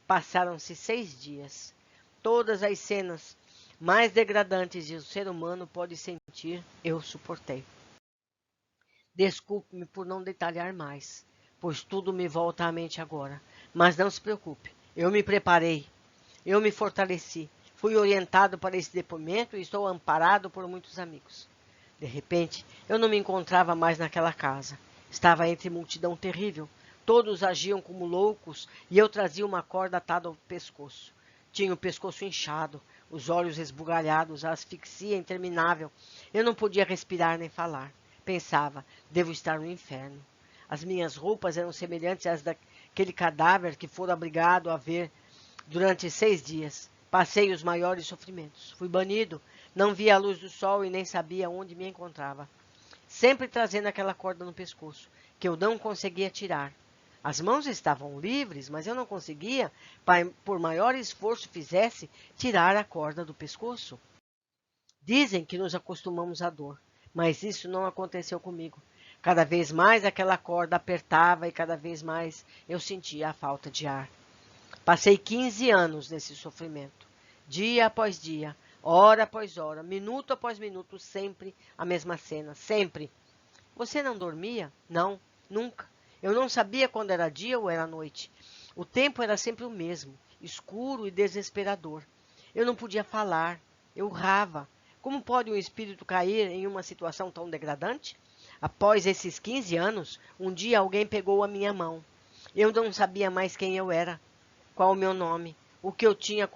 Passaram-se 6 dias. Todas as cenas mais degradantes que o ser humano pode sentir, eu suportei. Desculpe-me por não detalhar mais, pois tudo me volta à mente agora. Mas não se preocupe. Eu me preparei. Eu me fortaleci. Fui orientado para esse depoimento e estou amparado por muitos amigos. De repente, eu não me encontrava mais naquela casa. Estava entre multidão terrível. Todos agiam como loucos e eu trazia uma corda atada ao pescoço. Tinha o pescoço inchado, os olhos esbugalhados, a asfixia interminável. Eu não podia respirar nem falar. Pensava, devo estar no inferno. As minhas roupas eram semelhantes às daquele cadáver que fora obrigado a ver durante 6 dias. Passei os maiores sofrimentos. Fui banido, não via a luz do sol e nem sabia onde me encontrava. Sempre trazendo aquela corda no pescoço, que eu não conseguia tirar. As mãos estavam livres, mas eu não conseguia, por maior esforço fizesse, tirar a corda do pescoço. Dizem que nos acostumamos à dor, mas isso não aconteceu comigo. Cada vez mais aquela corda apertava e cada vez mais eu sentia a falta de ar. Passei 15 anos nesse sofrimento, dia após dia, hora após hora, minuto após minuto, sempre a mesma cena, sempre. Você não dormia? Não, nunca. Eu não sabia quando era dia ou era noite. O tempo era sempre o mesmo, escuro e desesperador. Eu não podia falar, eu urrava. Como pode um espírito cair em uma situação tão degradante? Após esses 15 anos, um dia alguém pegou a minha mão. Eu não sabia mais quem eu era. Qual o meu nome, o que tinha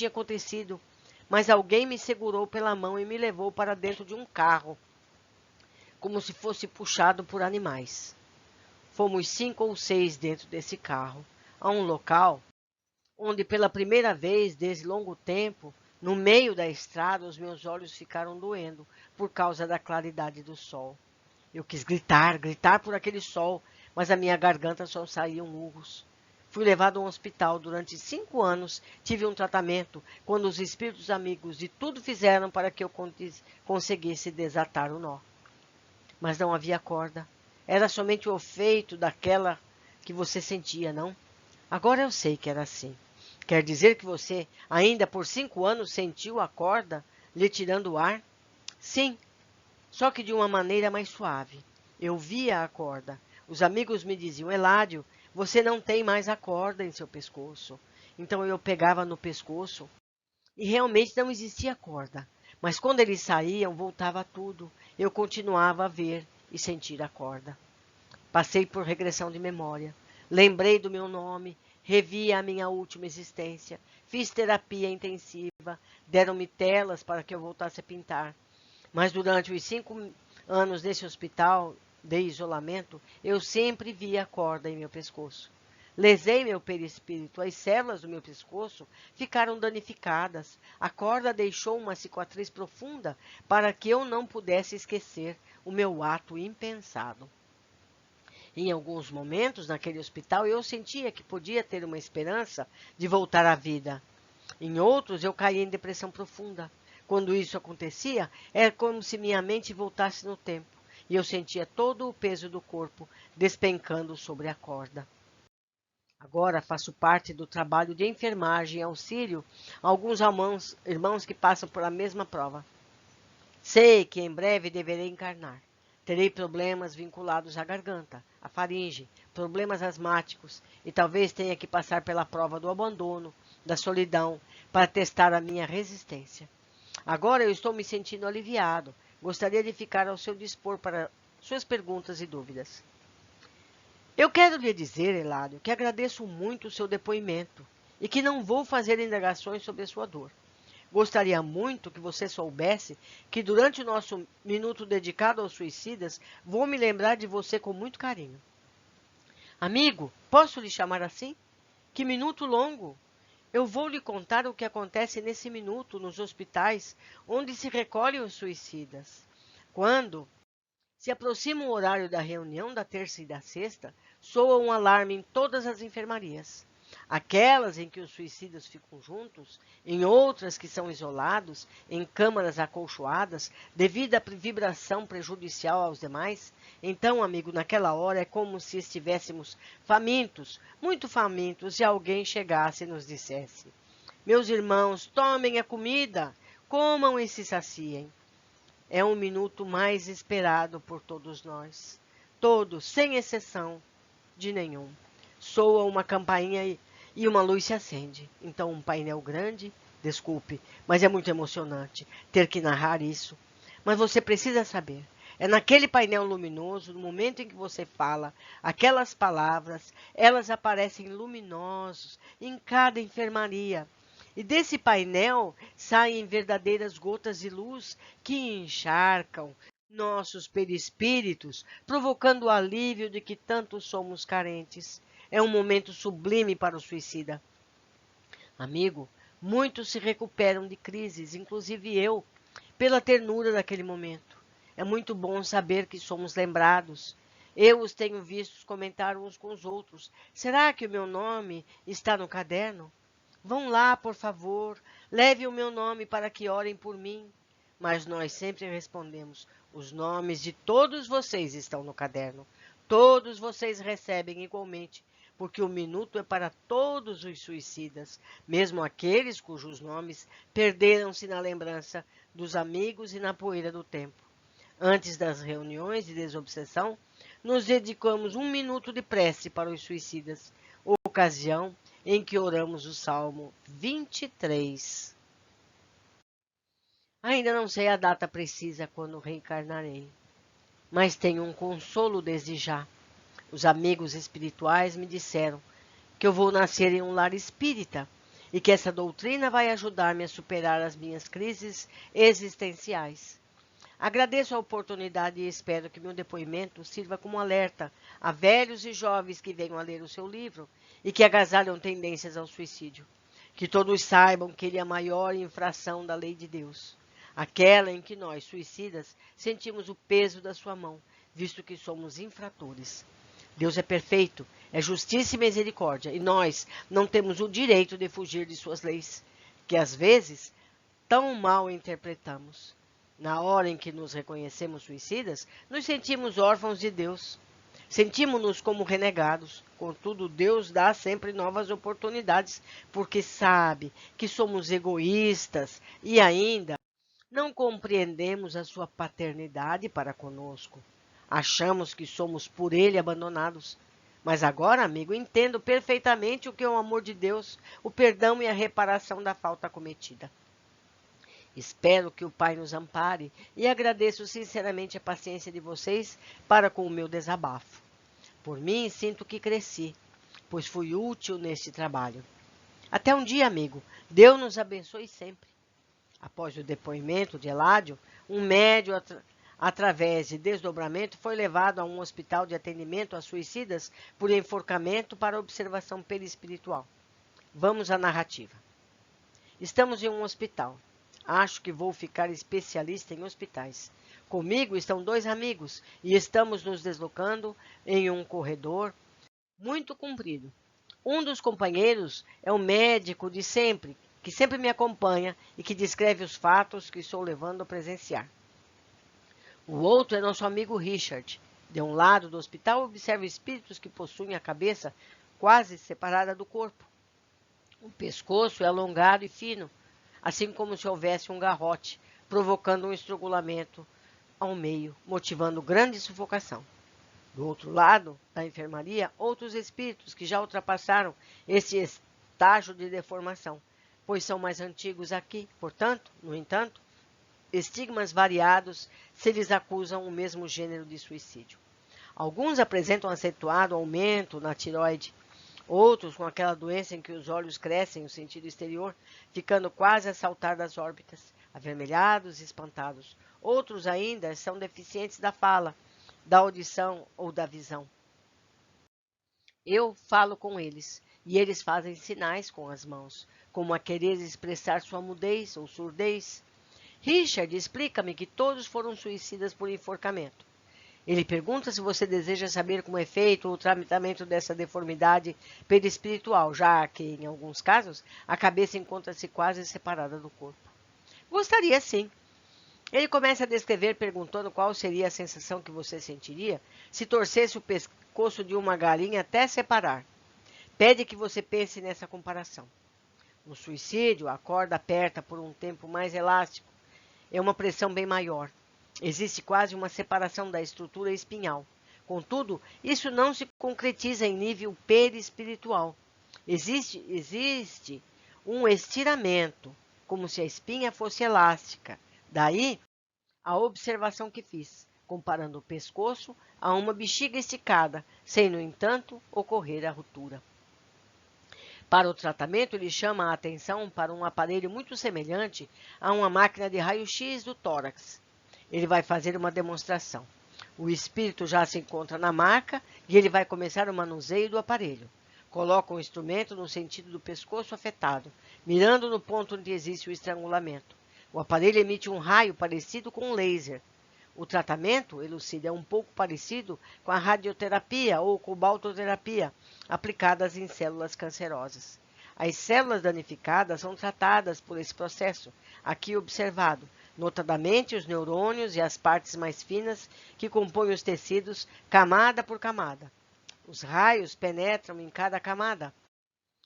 acontecido, mas alguém me segurou pela mão e me levou para dentro de um carro, como se fosse puxado por animais. Fomos 5 ou 6 dentro desse carro, a um local onde pela primeira vez desde longo tempo, no meio da estrada, os meus olhos ficaram doendo por causa da claridade do sol. Eu quis gritar por aquele sol, mas a minha garganta só saíam urros. Fui levado a um hospital durante 5 anos, tive um tratamento, quando os espíritos amigos de tudo fizeram para que eu conseguisse desatar o nó. Mas não havia corda. Era somente o efeito daquela que você sentia, não? Agora eu sei que era assim. Quer dizer que você, ainda por 5 anos, sentiu a corda lhe tirando o ar? Sim, só que de uma maneira mais suave. Eu via a corda. Os amigos me diziam, Eládio, você não tem mais a corda em seu pescoço. Então eu pegava no pescoço e realmente não existia corda. Mas quando eles saíam, voltava tudo. Eu continuava a ver e sentir a corda. Passei por regressão de memória. Lembrei do meu nome, revi a minha última existência, fiz terapia intensiva, deram-me telas para que eu voltasse a pintar. Mas durante os 5 anos nesse hospital de isolamento, eu sempre via a corda em meu pescoço. Lesei meu perispírito, as células do meu pescoço ficaram danificadas. A corda deixou uma cicatriz profunda para que eu não pudesse esquecer o meu ato impensado. Em alguns momentos, naquele hospital, eu sentia que podia ter uma esperança de voltar à vida. Em outros, eu caía em depressão profunda. Quando isso acontecia, era como se minha mente voltasse no tempo, e eu sentia todo o peso do corpo despencando sobre a corda. Agora faço parte do trabalho de enfermagem e auxílio a alguns irmãos que passam por a mesma prova. Sei que em breve deverei encarnar. Terei problemas vinculados à garganta, à faringe, problemas asmáticos e talvez tenha que passar pela prova do abandono, da solidão, para testar a minha resistência. Agora eu estou me sentindo aliviado. Gostaria de ficar ao seu dispor para suas perguntas e dúvidas. Eu quero lhe dizer, Eládio, que agradeço muito o seu depoimento e que não vou fazer indagações sobre a sua dor. Gostaria muito que você soubesse que durante o nosso minuto dedicado aos suicidas, vou me lembrar de você com muito carinho. Amigo, posso lhe chamar assim? Que minuto longo! Eu vou lhe contar o que acontece nesse minuto nos hospitais onde se recolhem os suicidas. Quando se aproxima o horário da reunião da terça e da sexta, soa um alarme em todas as enfermarias. Aquelas em que os suicidas ficam juntos, em outras que são isolados, em câmaras acolchoadas, devido à vibração prejudicial aos demais. Então, amigo, naquela hora é como se estivéssemos famintos, muito famintos, e alguém chegasse e nos dissesse: meus irmãos, tomem a comida, comam e se saciem. É um minuto mais esperado por todos nós. Todos, sem exceção de nenhum. Soa uma campainha e uma luz se acende. Então um painel grande, desculpe, mas é muito emocionante ter que narrar isso. Mas você precisa saber. É naquele painel luminoso, no momento em que você fala aquelas palavras, elas aparecem luminosos em cada enfermaria. E desse painel saem verdadeiras gotas de luz que encharcam nossos perispíritos, provocando o alívio de que tanto somos carentes. É um momento sublime para o suicida. Amigo, muitos se recuperam de crises, inclusive eu, pela ternura daquele momento. É muito bom saber que somos lembrados. Eu os tenho visto comentar uns com os outros. Será que o meu nome está no caderno? Vão lá, por favor, leve o meu nome para que orem por mim. Mas nós sempre respondemos: os nomes de todos vocês estão no caderno. Todos vocês recebem igualmente, porque o minuto é para todos os suicidas, mesmo aqueles cujos nomes perderam-se na lembrança dos amigos e na poeira do tempo. Antes das reuniões de desobsessão, nos dedicamos um minuto de prece para os suicidas, ocasião em que oramos o Salmo 23. Ainda não sei a data precisa quando reencarnarei, mas tenho um consolo desde já. Os amigos espirituais me disseram que eu vou nascer em um lar espírita e que essa doutrina vai ajudar-me a superar as minhas crises existenciais. Agradeço a oportunidade e espero que meu depoimento sirva como alerta a velhos e jovens que venham a ler o seu livro e que agasalham tendências ao suicídio. Que todos saibam que ele é a maior infração da lei de Deus, aquela em que nós, suicidas, sentimos o peso da sua mão, visto que somos infratores. Deus é perfeito, é justiça e misericórdia, e nós não temos o direito de fugir de suas leis, que às vezes tão mal interpretamos. Na hora em que nos reconhecemos suicidas, nos sentimos órfãos de Deus. Sentimos-nos como renegados. Contudo, Deus dá sempre novas oportunidades, porque sabe que somos egoístas e ainda não compreendemos a sua paternidade para conosco. Achamos que somos por ele abandonados. Mas agora, amigo, entendo perfeitamente o que é o amor de Deus, o perdão e a reparação da falta cometida. Espero que o Pai nos ampare e agradeço sinceramente a paciência de vocês para com o meu desabafo. Por mim, sinto que cresci, pois fui útil neste trabalho. Até um dia, amigo. Deus nos abençoe sempre. Após o depoimento de Eládio, um médium, através de desdobramento, foi levado a um hospital de atendimento a suicidas por enforcamento para observação perispiritual. Vamos à narrativa. Estamos em um hospital. Acho que vou ficar especialista em hospitais. Comigo estão dois amigos e estamos nos deslocando em um corredor muito comprido. Um dos companheiros é o médico de sempre, que sempre me acompanha e que descreve os fatos que estou levando a presenciar. O outro é nosso amigo Richard. De um lado do hospital, observa espíritos que possuem a cabeça quase separada do corpo. O pescoço é alongado e fino, assim como se houvesse um garrote, provocando um estrangulamento ao meio, motivando grande sufocação. Do outro lado da enfermaria, outros espíritos que já ultrapassaram esse estágio de deformação, pois são mais antigos aqui, portanto, no entanto, estigmas variados se lhes acusam o mesmo gênero de suicídio. Alguns apresentam acentuado aumento na tireoide, outros com aquela doença em que os olhos crescem no sentido exterior, ficando quase a saltar das órbitas, avermelhados e espantados. Outros ainda são deficientes da fala, da audição ou da visão. Eu falo com eles e eles fazem sinais com as mãos, como a querer expressar sua mudez ou surdez. Richard explica-me que todos foram suicidas por enforcamento. Ele pergunta se você deseja saber como é feito o tratamento dessa deformidade perispiritual, já que, em alguns casos, a cabeça encontra-se quase separada do corpo. Gostaria sim. Ele começa a descrever perguntando qual seria a sensação que você sentiria se torcesse o pescoço de uma galinha até separar. Pede que você pense nessa comparação. No suicídio, a corda aperta por um tempo mais elástico. É uma pressão bem maior. Existe quase uma separação da estrutura espinhal. Contudo, isso não se concretiza em nível perispiritual. Existe um estiramento, como se a espinha fosse elástica. Daí, a observação que fiz, comparando o pescoço a uma bexiga esticada, sem, no entanto, ocorrer a ruptura. Para o tratamento, ele chama a atenção para um aparelho muito semelhante a uma máquina de raio-x do tórax. Ele vai fazer uma demonstração. O espírito já se encontra na maca e ele vai começar o manuseio do aparelho. Coloca o instrumento no sentido do pescoço afetado, mirando no ponto onde existe o estrangulamento. O aparelho emite um raio parecido com um laser. O tratamento, elucida, é um pouco parecido com a radioterapia ou cobaltoterapia aplicadas em células cancerosas. As células danificadas são tratadas por esse processo, aqui observado, notadamente os neurônios e as partes mais finas que compõem os tecidos, camada por camada. Os raios penetram em cada camada,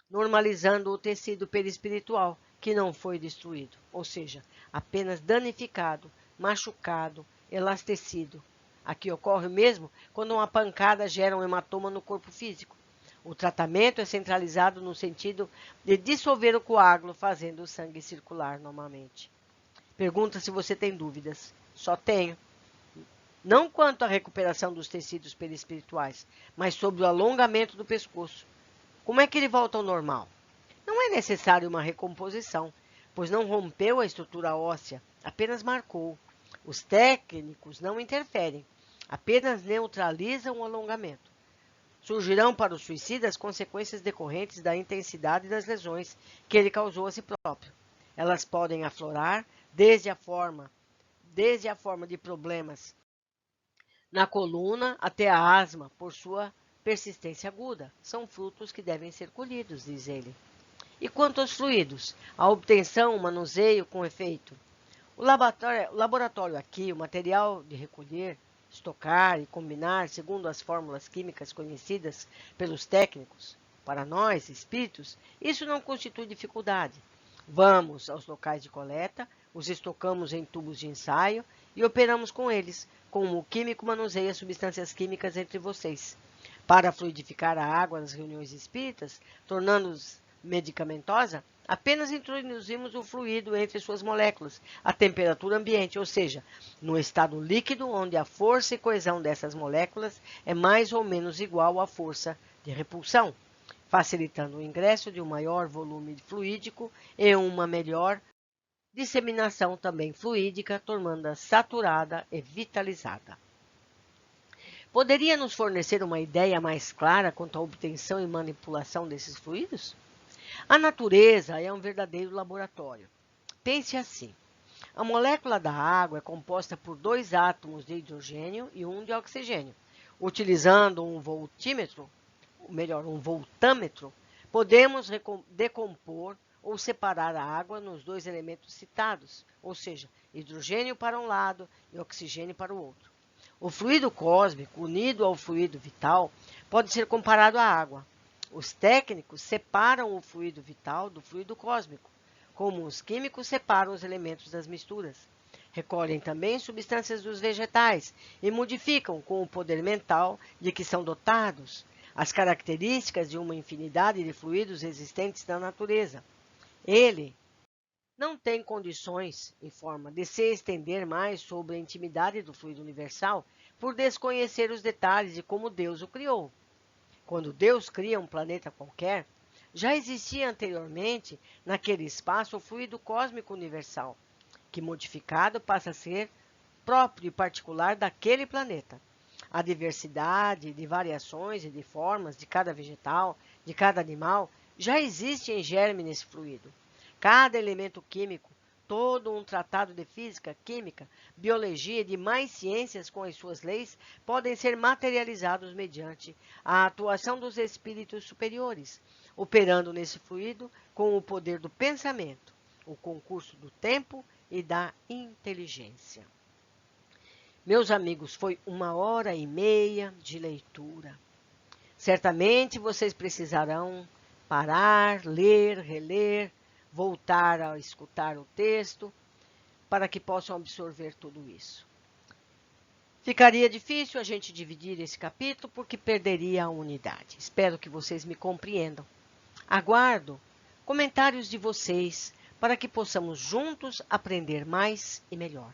normalizando o tecido perispiritual, que não foi destruído, ou seja, apenas danificado, machucado, elastecido. Aqui ocorre mesmo quando uma pancada gera um hematoma no corpo físico. O tratamento é centralizado no sentido de dissolver o coágulo, fazendo o sangue circular normalmente. Pergunta se você tem dúvidas. Só tenho. Não quanto à recuperação dos tecidos perispirituais, mas sobre o alongamento do pescoço. Como é que ele volta ao normal? Não é necessário uma recomposição, pois não rompeu a estrutura óssea, apenas marcou. Os técnicos não interferem, apenas neutralizam o alongamento. Surgirão para o suicida as consequências decorrentes da intensidade das lesões que ele causou a si próprio. Elas podem aflorar desde a forma de problemas na coluna até a asma, por sua persistência aguda. São frutos que devem ser colhidos, diz ele. E quanto aos fluidos? A obtenção, o manuseio com efeito. O laboratório aqui, o material de recolher, estocar e combinar segundo as fórmulas químicas conhecidas pelos técnicos. Para nós, espíritos, isso não constitui dificuldade. Vamos aos locais de coleta, os estocamos em tubos de ensaio e operamos com eles, como o químico manuseia substâncias químicas entre vocês. Para fluidificar a água nas reuniões espíritas, tornando-os medicamentosa, apenas introduzimos o fluido entre suas moléculas, a temperatura ambiente, ou seja, no estado líquido, onde a força e coesão dessas moléculas é mais ou menos igual à força de repulsão, facilitando o ingresso de um maior volume fluídico e uma melhor disseminação também fluídica, tornando-a saturada e vitalizada. Poderia nos fornecer uma ideia mais clara quanto à obtenção e manipulação desses fluidos? A natureza é um verdadeiro laboratório. Pense assim. A molécula da água é composta por 2 átomos de hidrogênio e 1 de oxigênio. Utilizando um voltímetro, um voltâmetro, podemos decompor ou separar a água nos 2 elementos citados, ou seja, hidrogênio para um lado e oxigênio para o outro. O fluido cósmico, unido ao fluido vital, pode ser comparado à água. Os técnicos separam o fluido vital do fluido cósmico, como os químicos separam os elementos das misturas. Recolhem também substâncias dos vegetais e modificam, com o poder mental de que são dotados, as características de uma infinidade de fluidos existentes na natureza. Ele não tem condições, informa, de se estender mais sobre a intimidade do fluido universal por desconhecer os detalhes de como Deus o criou. Quando Deus cria um planeta qualquer, já existia anteriormente naquele espaço o fluido cósmico universal, que modificado passa a ser próprio e particular daquele planeta. a diversidade de variações e de formas de cada vegetal, de cada animal, já existe em germe nesse fluido. Cada elemento químico, todo um tratado de física, química, biologia e demais ciências com as suas leis podem ser materializados mediante a atuação dos espíritos superiores, operando nesse fluido com o poder do pensamento, o concurso do tempo e da inteligência. Meus amigos, foi 1h30 de leitura. Certamente vocês precisarão parar, ler, reler, voltar a escutar o texto, para que possam absorver tudo isso. Ficaria difícil a gente dividir esse capítulo, porque perderia a unidade. Espero que vocês me compreendam. Aguardo comentários de vocês, para que possamos juntos aprender mais e melhor.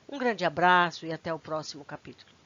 Um grande abraço e até o próximo capítulo.